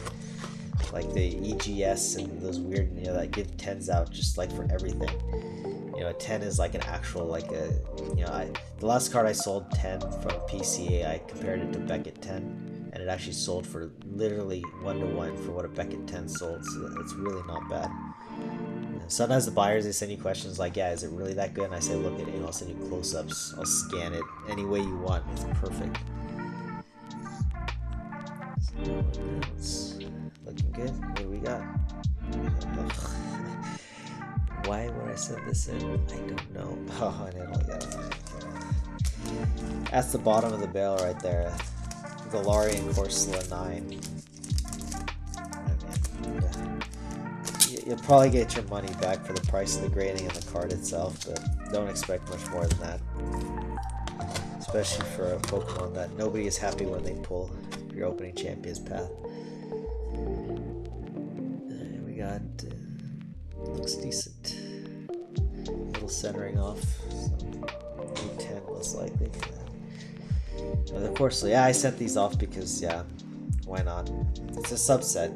the EGS and those weird, that give 10s out just like for everything. A 10 is like an actual, like a, the last card I sold 10 from PCA, I compared it to Beckett 10, and it actually sold for literally 1-to-1 for what a Beckett 10 sold. So it's really not bad. Sometimes the buyers, they send you questions like, yeah, is it really that good? And I say, look at it, I'll send you close-ups, I'll scan it any way you want, it's perfect. So, it's looking good. What do we got? Why would I send this in? I don't know. Oh, I didn't look at it. That's the bottom of the barrel right there. Galarian Corsola 9. You'll probably get your money back for the price of the grading and the card itself, but don't expect much more than that. Especially for a Pokemon that nobody is happy when they pull your opening Champions Path. And we got, looks decent. A little centering off, so 10 most likely. And of course, yeah, I sent these off because, yeah, why not? It's a subset.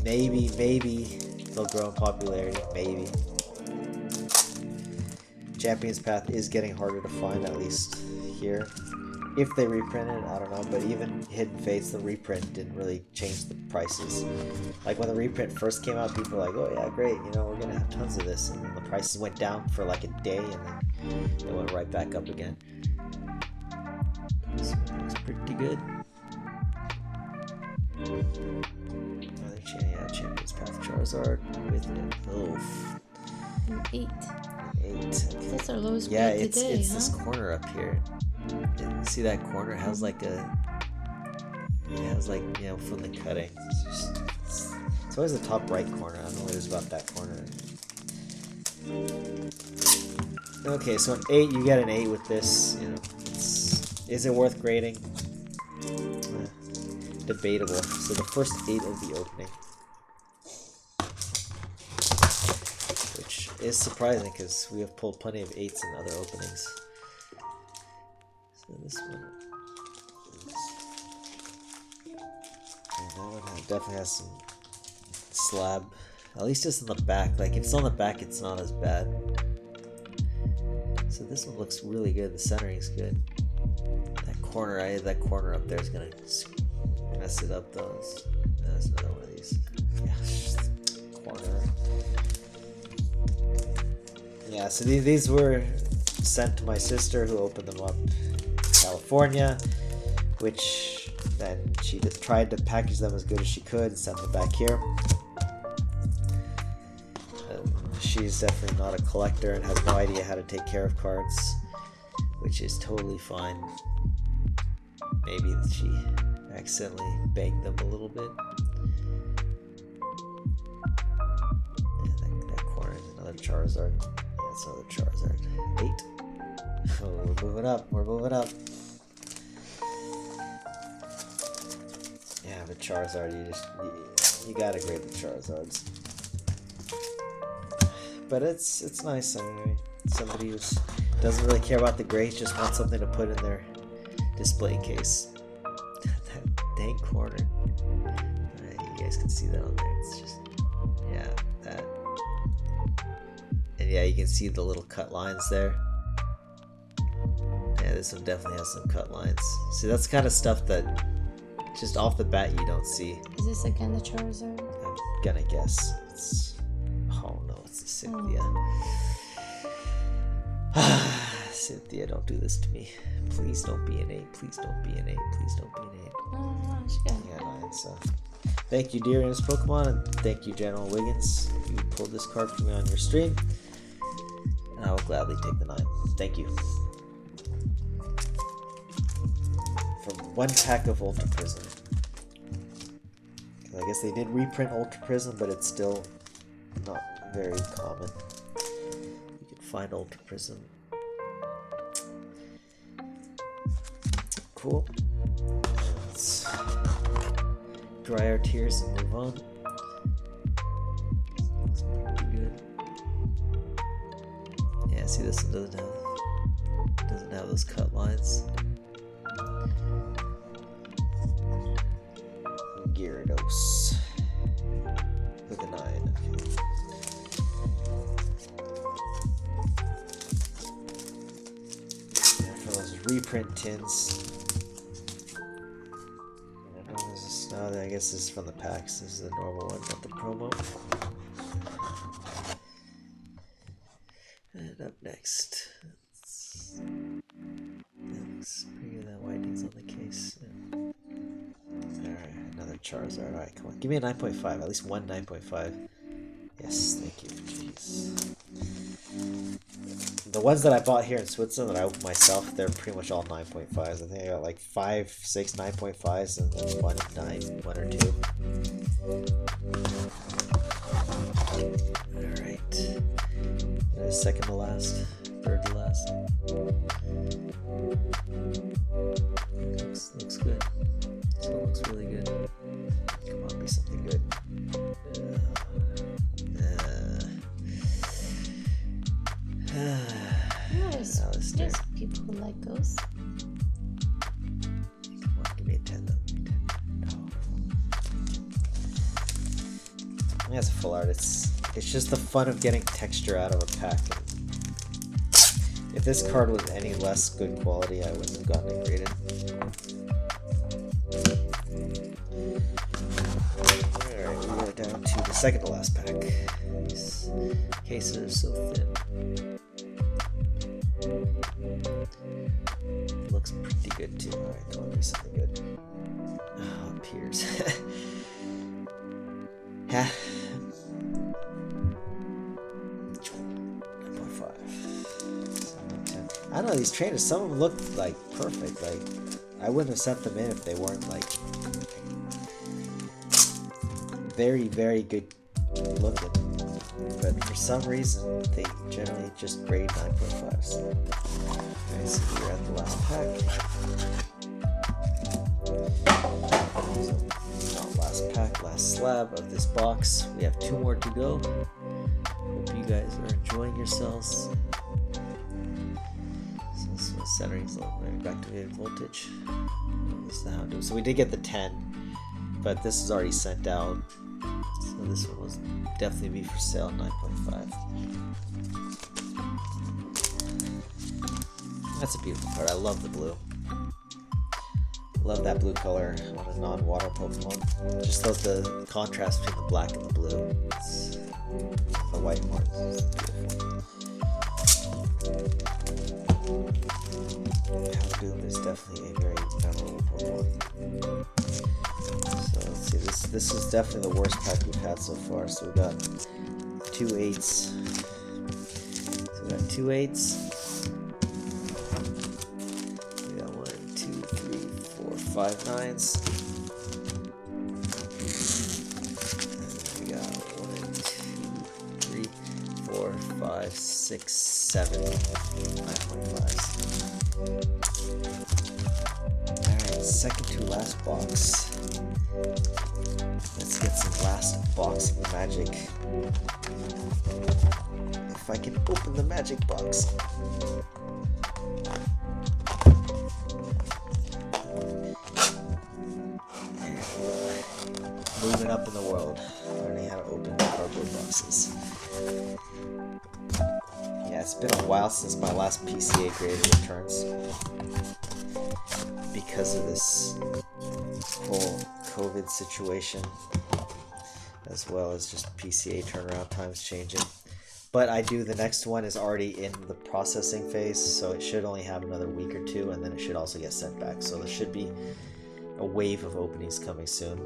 Maybe they'll grow in popularity. Maybe. Champions Path is getting harder to find, at least here. if they reprinted, I don't know, but even Hidden Fates, the reprint didn't really change the prices. Like when the reprint first came out, people were like, oh yeah, great, you know, we're gonna have tons of this, and then the prices went down for like a day, and then they went right back up again. This one looks pretty good. Another Champions Path Charizard with an Oof. An 8. 8. Okay. That's our lowest Yeah, grade today, it's huh? this corner up here. See that corner? It has like a... It has like, you know, from the cutting. It's always the top right corner. I don't know what it is about that corner. Okay, so an 8, you get an 8 with this. You know, is it worth grading? Debatable. So the first 8 of the opening. Which is surprising because we have pulled plenty of 8s in other openings. So this one... that one definitely has some slab. At least it's on the back. Like if it's on the back, it's not as bad. So this one looks really good. The centering is good. That corner up there is gonna mess it up though. That's another one of these. Yeah, corner. Yeah. So these were sent to my sister, who opened them up in California, which then she tried to package them as good as she could and send them back here. She's definitely not a collector and has no idea how to take care of cards, which is totally fine. Maybe she accidentally banked them a little bit. Yeah, that corner is another Charizard. Yeah, it's another Charizard. 8. Oh, we're moving up. We're moving up. Yeah, the Charizard, you gotta grade the Charizards. But it's nice anyway. Somebody who doesn't really care about the grades, just wants something to put in their display case. That dang corner. You guys can see that on there. It's just, yeah, that. And yeah, you can see the little cut lines there. Yeah, this one definitely has some cut lines. See, that's the kind of stuff that just off the bat you don't see. Is this again the Charizard? I'm gonna guess. Oh no, it's the Cynthia. Cynthia, don't do this to me. Please don't be an 8. Please don't be an 8. Please don't be an 8. Oh, she got it. Yeah, 9. So, thank you, dear Ernest Pokemon, and thank you, General Wiggins. You pulled this card for me on your stream, and I will gladly take the 9. Thank you. From one pack of Ultra Prism. I guess they did reprint Ultra Prism, but it's still not very common. You can find Ultra Prism. Cool. Let's dry our tears and move on. Looks pretty good. Yeah, see, this one doesn't have those cut lines. Gyarados with a 9. Okay. Yeah, for those reprint tins. I don't know, I guess this is from the packs. This is the normal one, not the promo. And up next, looks pretty good. That whiting's on the case. Yeah. Alright, another Charizard. Alright, come on. Give me a 9.5. At least one 9.5. Yes, thank you. Jeez. The ones that I bought here in Switzerland that I opened myself, they're pretty much all 9.5s. I think I got like 5, 6 9.5s and then 1 or 2. Alright. Second to last. Third to last. Looks good. This one looks really good. Come on, be something good. There's people who like those. Come on, give me a 10 though. No. That's a full art. It's just the fun of getting texture out of a pack. If this card was any less good quality, I wouldn't have gotten it graded. Alright, we go down to the second to last pack. These cases are so thin. Looks pretty good too. Alright, come on, do something good. Oh, appears. Yeah. 9.5. I don't know, these trainers, some of them look like perfect. Like, I wouldn't have sent them in if they weren't like very, very good looking. But for some reason, they generally just grade 9.5s. Okay, so we're at the last pack. So, not last pack, last slab of this box. We have 2 more to go. Hope you guys are enjoying yourselves. So this was centering's right, activated voltage. This is how to do it. So we did get the 10, but this is already sent out. So this one was definitely be for sale, 9.5. That's a beautiful card. I love the blue. Love that blue color on a non-water Pokemon. Just love the contrast between the black and the blue. It's, the white one is beautiful. Houndoom is definitely a very memorable Pokemon. So let's see, this is definitely the worst pack we've had so far. So we got 2 8s. So we got 2 8s. We got 1, 2, 3, 4, 5 9s. And we got 1, 2, 3, 4, 5, 6, 7 9.5s. Alright, second to last box. Let's get some last box of magic. If I can open the magic box. Moving up in the world, learning how to open cardboard boxes. Yeah, it's been a while since my last PCA graded returns because of this whole COVID situation, as well as just PCA turnaround times changing. But the next one is already in the processing phase, so it should only have another week or 2, and then it should also get sent back. So there should be a wave of openings coming soon.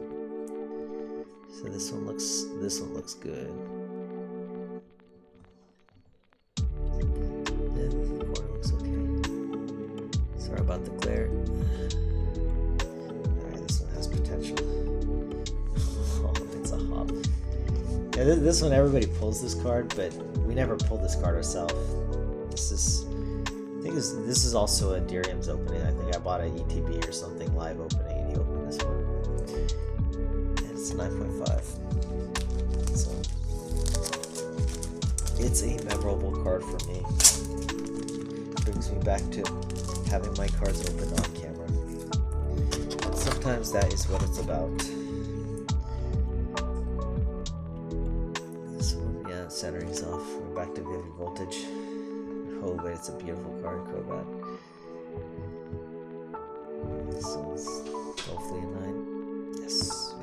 So this one looks good. Yeah, the corner looks okay. Sorry about the glare. Alright, this one has potential. Oh, it's a hop. Yeah, this one everybody pulls this card, but we never pulled this card ourselves. I think this is also a Dirium's opening. I think I bought an ETB or something live opening, and he opened this one. And it's a 9.5. So it's a memorable card for me. Brings me back to having my cards opened on camera. And sometimes that is what it's about. This one, yeah, centering's off. We're back to Vivid Voltage. Oh, but it's a beautiful card, Crobat. This one's hopefully a 9. Yes.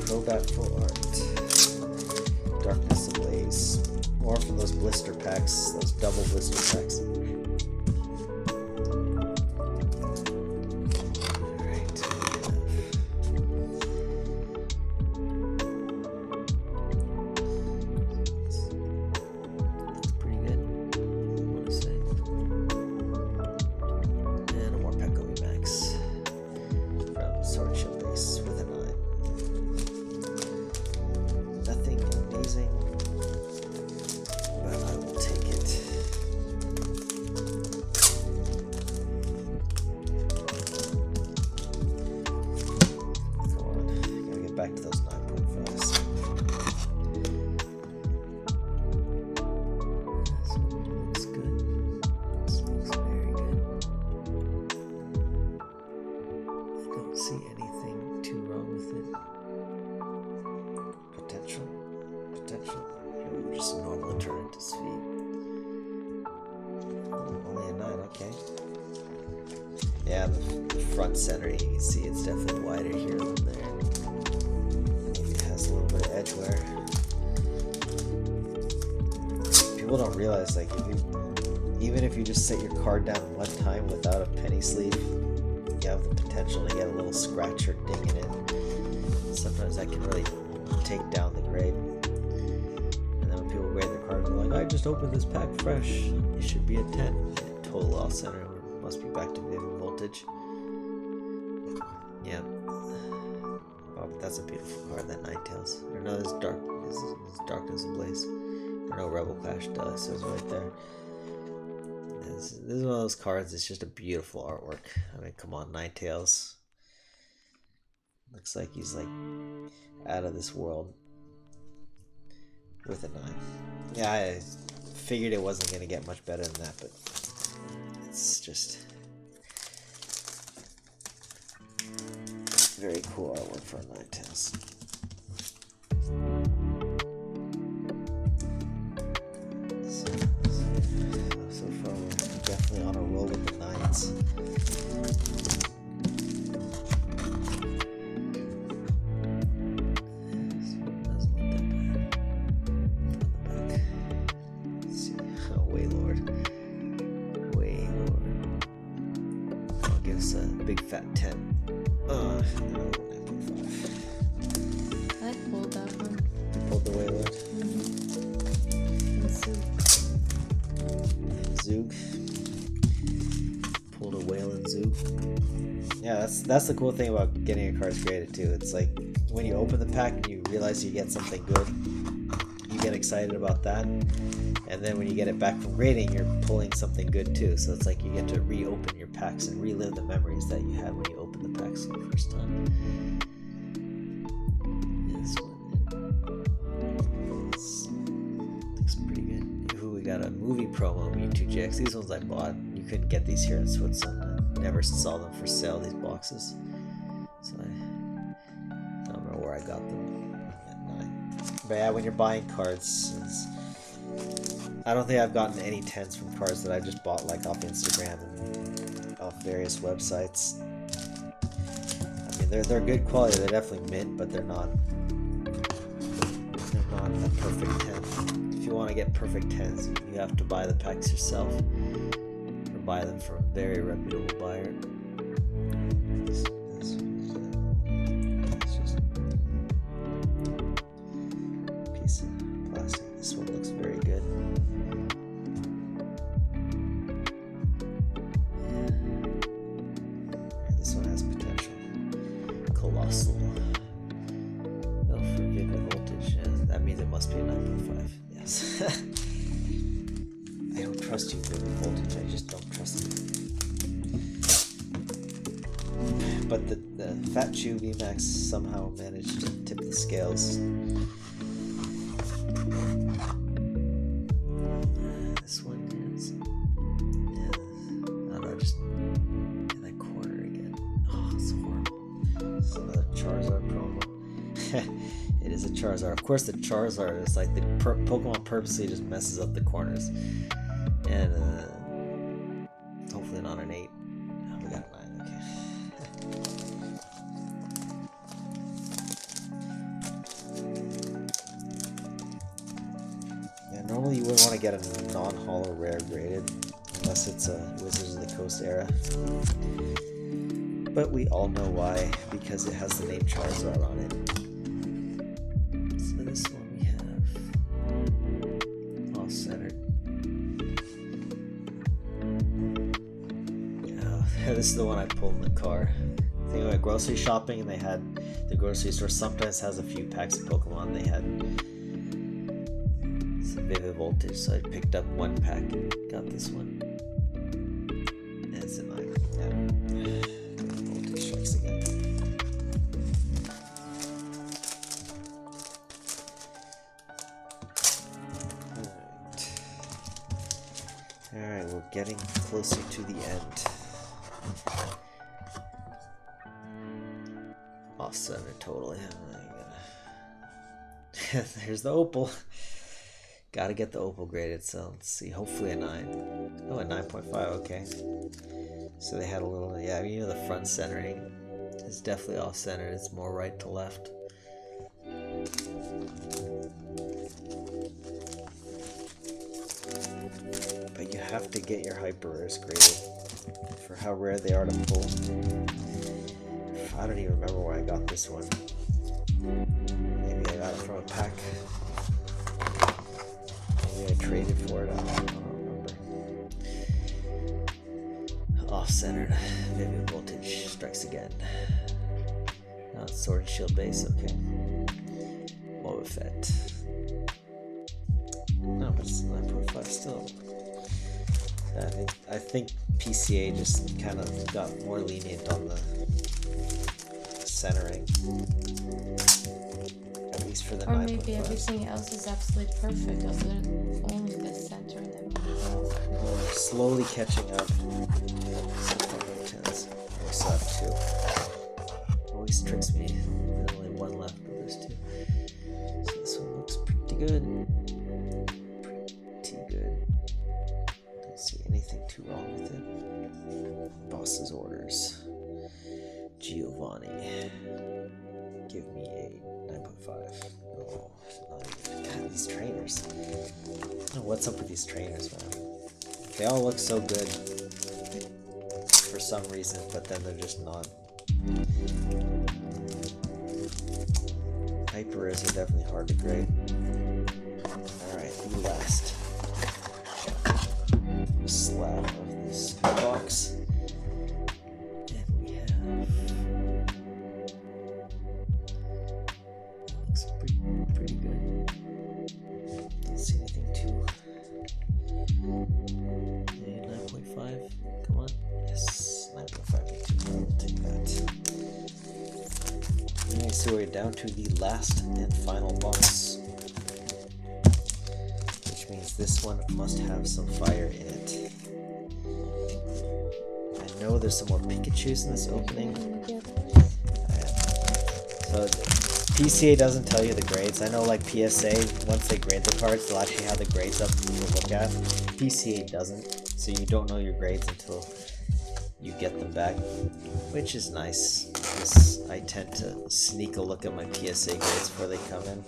Crobat full art. Darkness Ablaze. More from those blister packs, those double blister packs. Back to those 9.5s. This one looks good. This looks very good. I don't see anything too wrong with it. Potential. Huge. just normal turn to speed. Only a 9, okay. Yeah, the front center, you can see it's definitely wider here than there. Maybe it has a little bit of edge wear. People don't realize, like, even if you just set your card down one time without a penny sleeve, you have the potential to get a little scratch or ding in it. Sometimes that can really take down the grade. And then when people grade their cards, they're like, I just opened this pack fresh. It should be a 10. Total off center. Must be back to vivid voltage. Yeah. Oh, but that's a beautiful card, that Ninetales. Or no, it's dark. It's Darkness Ablaze. Or no, Rebel Clash does. So it's right there. This is one of those cards. It's just a beautiful artwork. I mean, come on, Ninetales. Looks like he's like out of this world with a 9. Yeah, I figured it wasn't gonna get much better than that, but it's just very cool artwork for a Ninetales. So far, we're definitely on a roll with the 9s. Big fat 10. No, 9.5. I pulled that one. You pulled the Waylord. And Zoog. Pulled a whale and Zoog. Yeah, that's the cool thing about getting your cards graded too. It's like when you open the pack and you realize you get something good, you get excited about that. And then when you get it back from grading, you're pulling something good too. So it's like you get to reopen your packs and relive the memories that you had when you opened the packs for the first time. This one looks pretty good. Ooh, we got a movie promo, Me2GX. These ones I bought. You couldn't get these here in Switzerland. I never saw them for sale, these boxes. So I don't know where I got them. But yeah, when you're buying cards, I don't think I've gotten any 10s from cards that I just bought like off Instagram and off various websites. I mean, they're good quality. They're definitely mint, but they're not a perfect 10. If you want to get perfect 10s, you have to buy the packs yourself or buy them from a very reputable buyer. It's just a piece of plastic. This one looks very good. Colossal. Oh, for vivid voltage. Yeah, that means it must be a 9.5. Yes. I don't trust you, vivid voltage. I just don't trust you. But the Fat Chew VMAX somehow managed to tip the scales. This one is. Yeah, I don't know, just in that corner again. Oh, it's horrible. Some of the Charizard promo. It is a Charizard. Of course, the Charizard is like the Pokemon purposely just messes up the corners. And hopefully not an 8. Oh, we got a 9. Okay. Yeah, normally you wouldn't want to get a non-holo rare graded unless it's a Wizards of the Coast era. But we all know why, because it has the name Charizard on it. So this one we have off-centered. Oh, this is the one I pulled in the car. I think I went grocery shopping and they had, the grocery store sometimes has a few packs of Pokemon. They had some vivid voltage, so I picked up one pack and got this one. And it's a 9. Yeah. Again. Alright, we're getting closer to the end. Off center totally. There's the opal. Gotta get the opal graded, so let's see. Hopefully a 9. Oh, a 9.5, okay. So they had a little, yeah, you know, the front centering is definitely off centered. It's more right to left. But you have to get your hyper rares graded for how rare they are to pull. I don't even remember where I got this one. Maybe I got it from a pack. Maybe I traded for it. I don't remember. Off-centered. Vivid voltage strikes again. Now it's sword and shield base. Okay. Boba Fett. No, but it's 9.5 still. I think PCA just kind of got more lenient on the centering, at least for the 9.5. Or maybe everything else is absolutely perfect, other than only the center and everything. We're slowly catching up. We still have 2. Always tricks me. There's only 1 left, but there's 2. So this one looks pretty good. Pretty good. Don't see anything too wrong with it. Boss's orders. Giovanni. Give me a 9.5. Oh, God, these trainers. I don't know what's up with these trainers, man. They all look so good for some reason, but then they're just not. Hyper rares are definitely hard to grade. Alright, the last slab of this box. And we have. Looks pretty good. Don't see anything too. 9.5. Come on. Yes, 9.5. We'll take that. Alright, so we're down to the last and final box. Which means this one must have some fire in it. I know there's some more Pikachus in this opening. So PCA doesn't tell you the grades. I know like PSA, once they grade the cards, they'll actually have the grades up to look at. PCA doesn't, so you don't know your grades until you get them back, which is nice, because I tend to sneak a look at my PSA grades before they come in.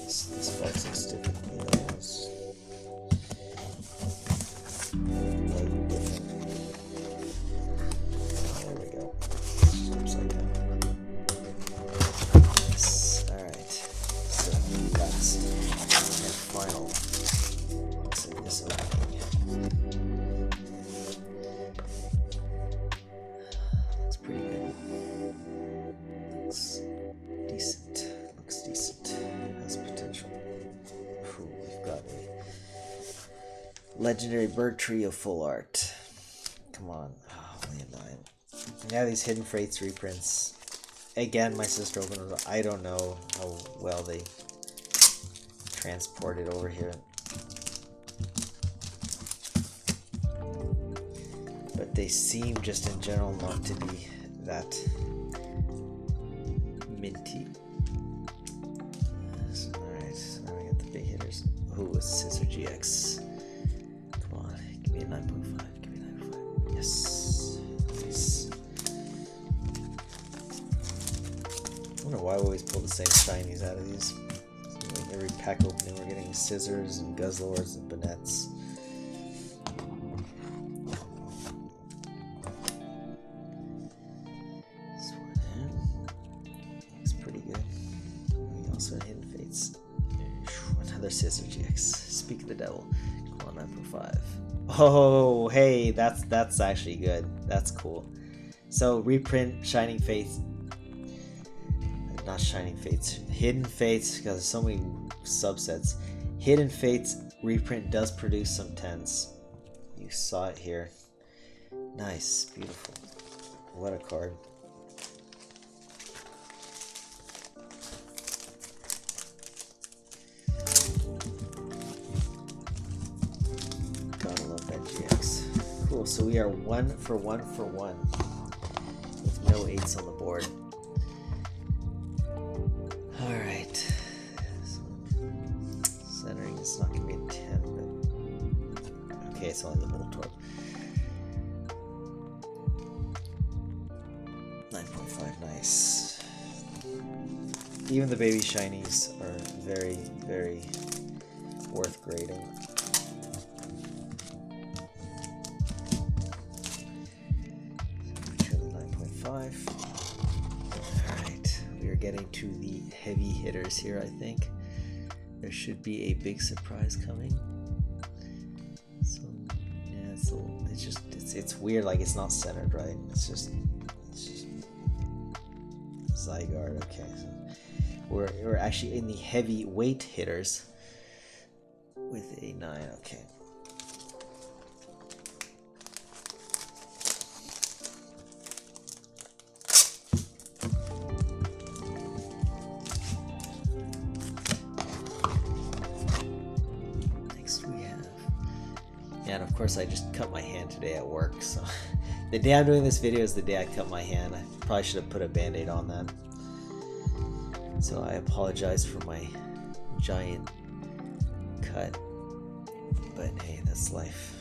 This box looks different than the others. There we go. Upside down. Yes. Alright. So last and final box of this opening. Looks pretty good. Looks decent. Looks decent. Has potential. Ooh, we've got a legendary bird trio full art. Come on. Oh, only a 9. Yeah, these Hidden Fates reprints. Again, my sister opened them. I don't know how well they transport it over here. But they seem just in general not to be that minty. Alright, so now we got the big hitters. Ooh, Scissor GX. Come on, give me a 9.5. Give me a 9.5. Yes. Nice. I wonder why we always pull the same shinies out of these. So like every pack opening we're getting Scissors and Guzzlords and Bannettes. This one here looks pretty good. We also had Hidden Fates. Another Scissor GX. Speak of the devil. Come on, 9.5. Oh, hey, that's actually good. That's cool. So reprint Shining Fates. Not Shining Fates, Hidden Fates, because there's so many subsets. Hidden Fates reprint does produce some 10s. You saw it here. Nice, beautiful. What a card. Gotta love that GX. Cool, so we are 1 for 1 for 1 with No 8s on the board. Alright. Centering is not going to be a 10, but... Okay, it's only the middle 12. 9.5, nice. Even the baby shinies are very, very worth grading. So 9.5. Alright, we are getting to the heavy hitters here, I think. There should be a big surprise coming. So, yeah, it's weird, like it's not centered right. It's just Zygarde, okay. So we're actually in the heavyweight hitters with a 9, okay. Next we have, yeah, and of course I just cut my hand today at work, so the day I'm doing this video is the day I cut my hand. I probably should have put a band-aid on that. So I apologize for my giant cut. But hey, that's life.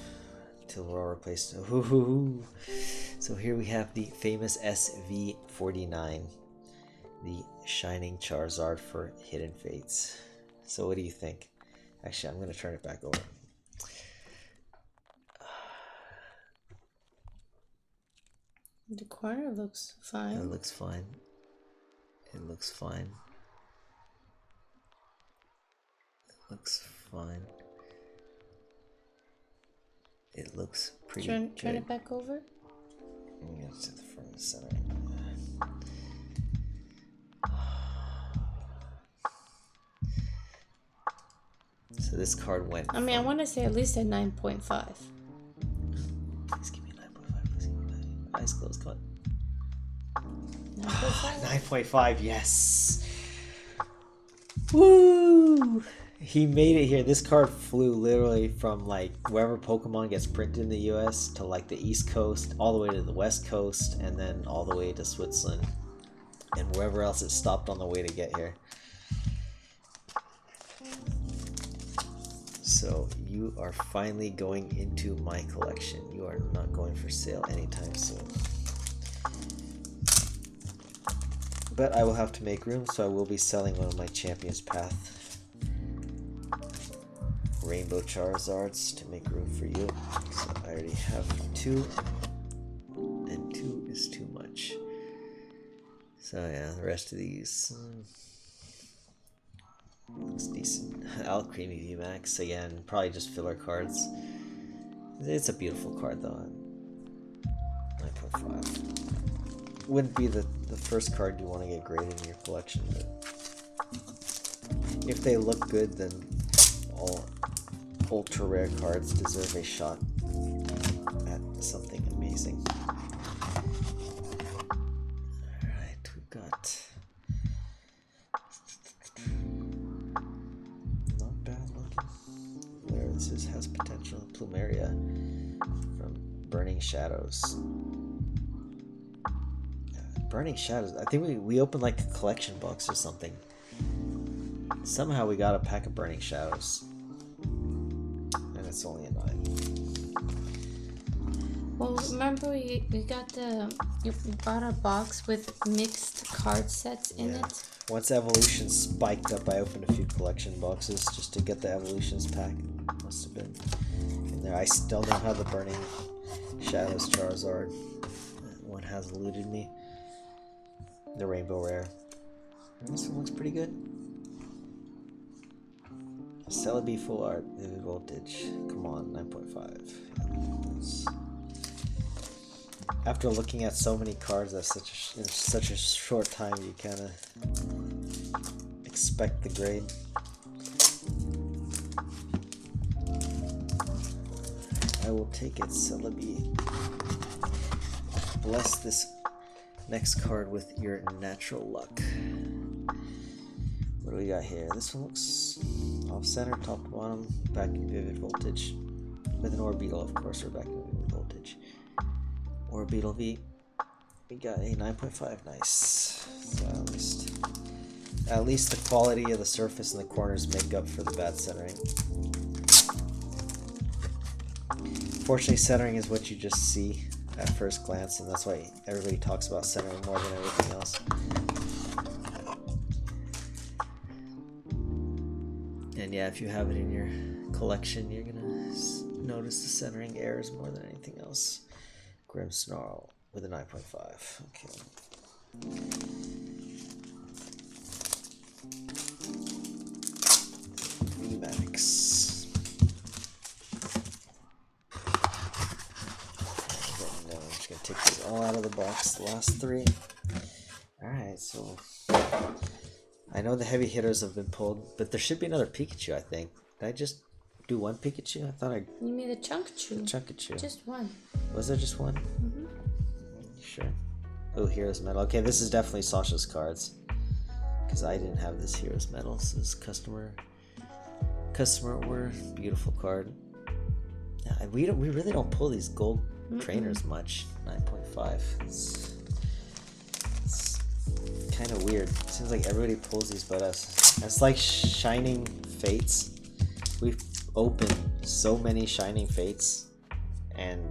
Till we're all replaced. Ooh. So here we have the famous SV49. The Shining Charizard for Hidden Fates. So what do you think? Actually, I'm going to turn it back over. The corner looks fine. It looks fine. It looks fine. It looks fine. It looks pretty good. Turn it back over. I'm going to sit the front and center. So this card went. I mean, I want to say at least a 9.5. Please give me 9.5. Please give me 9. Eyes closed. Come on. 9.5. Yes. Woo! He made it here. This card flew literally from like wherever Pokemon gets printed in the US to like the East Coast, all the way to the West Coast, and then all the way to Switzerland, and wherever else it stopped on the way to get here. So you are finally going into my collection. You are not going for sale anytime soon. But I will have to make room, so I will be selling one of my Champion's Path Rainbow Charizards to make room for you. So I already have 2, and 2 is too much. So yeah, the rest of these looks decent. Alcremie VMAX, again, probably just filler cards. It's a beautiful card though. 9.5. Wouldn't be the first card you want to get graded in your collection, but if they look good, then all ultra rare cards deserve a shot at something amazing. Alright, we've got not bad looking. Where this has potential. Plumeria from Burning Shadows. Burning Shadows. I think we opened like a collection box or something. Somehow we got a pack of Burning Shadows. And it's only a 9. Well, remember we got you bought a box with mixed card sets in it? Once Evolution spiked up, I opened a few collection boxes just to get the Evolutions pack. Must have been in there. I still don't have the Burning Shadows Charizard. That one has eluded me. The Rainbow Rare. This one looks pretty good. Celebi Full Art, Vivid Voltage. Come on, 9.5. After looking at so many cards in such a short time, you kind of expect the grade. I will take it, Celebi. Bless this next card with your natural luck. What do we got here? This one looks off center, top to bottom, back in Vivid Voltage. With an Orbeetle, of course, we're back in Vivid Voltage. Orbeetle V. We got a 9.5. Nice. So at least the quality of the surface and the corners make up for the bad centering. Fortunately, centering is what you just see at first glance, and that's why everybody talks about centering more than everything else. And yeah, if you have it in your collection, you're gonna notice the centering errors more than anything else. Grim Snarl with a 9.5. Okay. VMAX. No, I'm just gonna take these all out of the box. The last three. Alright, so I know the heavy hitters have been pulled, but there should be another Pikachu, I think. Did I just do one Pikachu? I thought I... You mean the Chunkachu? Chunkachu. Just one. Was there just one? Mm-hmm. Sure. Oh, Heroes Medal. Okay, this is definitely Sasha's cards. Because I didn't have this Heroes Medal. This is customer order. Beautiful card. Yeah, we really don't pull these gold trainers much. 9.5. It's kind of weird. Seems like everybody pulls these but us. It's like Shining Fates. We've opened so many Shining Fates, and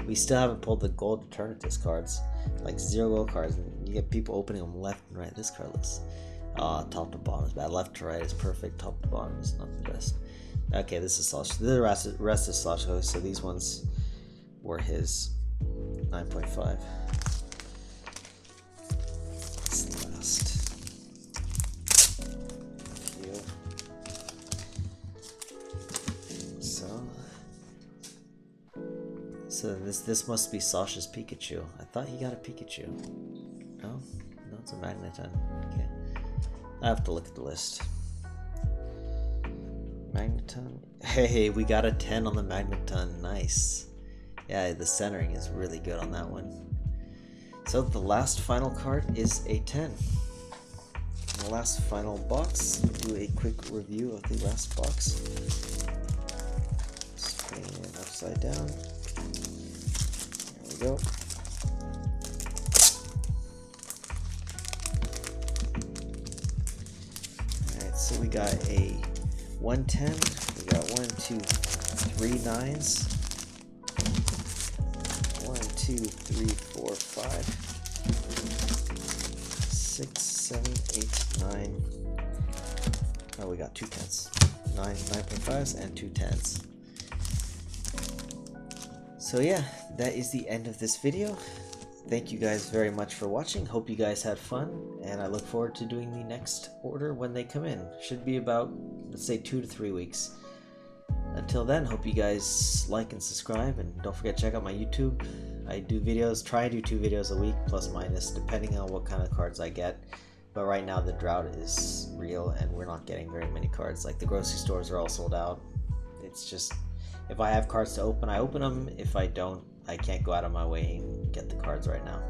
we still haven't pulled the gold Eternatus cards. Like 0 gold cards, and you get people opening them left and right. This card looks top to bottom is bad. Left to right is perfect. Top to bottom is not the best. Okay, this is Sasha. The rest is Sasha. So these ones were his 9.5. So this must be Sasha's Pikachu. I thought he got a Pikachu. No, it's a Magneton. Okay, I have to look at the list. Magneton. Hey, we got a 10 on the Magneton. Nice. Yeah, the centering is really good on that one. So the last final card is a 10. The last final box. Do a quick review of the last box. Spin it upside down. There we go. Alright, so we got a 110. We got 1, 2, 3 9s. 1, 2, 3, 4, 5, 6, 7, 8, 9. Oh, we got 2 10s. 9.5s and 2 10s. So yeah, that is the end of this video. Thank you guys very much for watching. Hope you guys had fun, and I look forward to doing the next order when they come in. Should be about, let's say, 2 to 3 weeks. Until then, hope you guys like and subscribe, and don't forget to check out my YouTube. I do videos, try and do 2 videos a week, plus minus, depending on what kind of cards I get. But right now the drought is real, and we're not getting very many cards. Like, the grocery stores are all sold out. It's just, if I have cards to open, I open them. If I don't, I can't go out of my way and get the cards right now.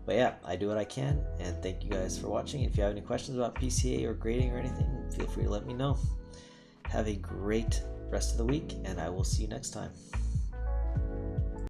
But yeah, I do what I can, and thank you guys for watching. If you have any questions about PCA or grading or anything, feel free to let me know. Have a great rest of the week, and I will see you next time.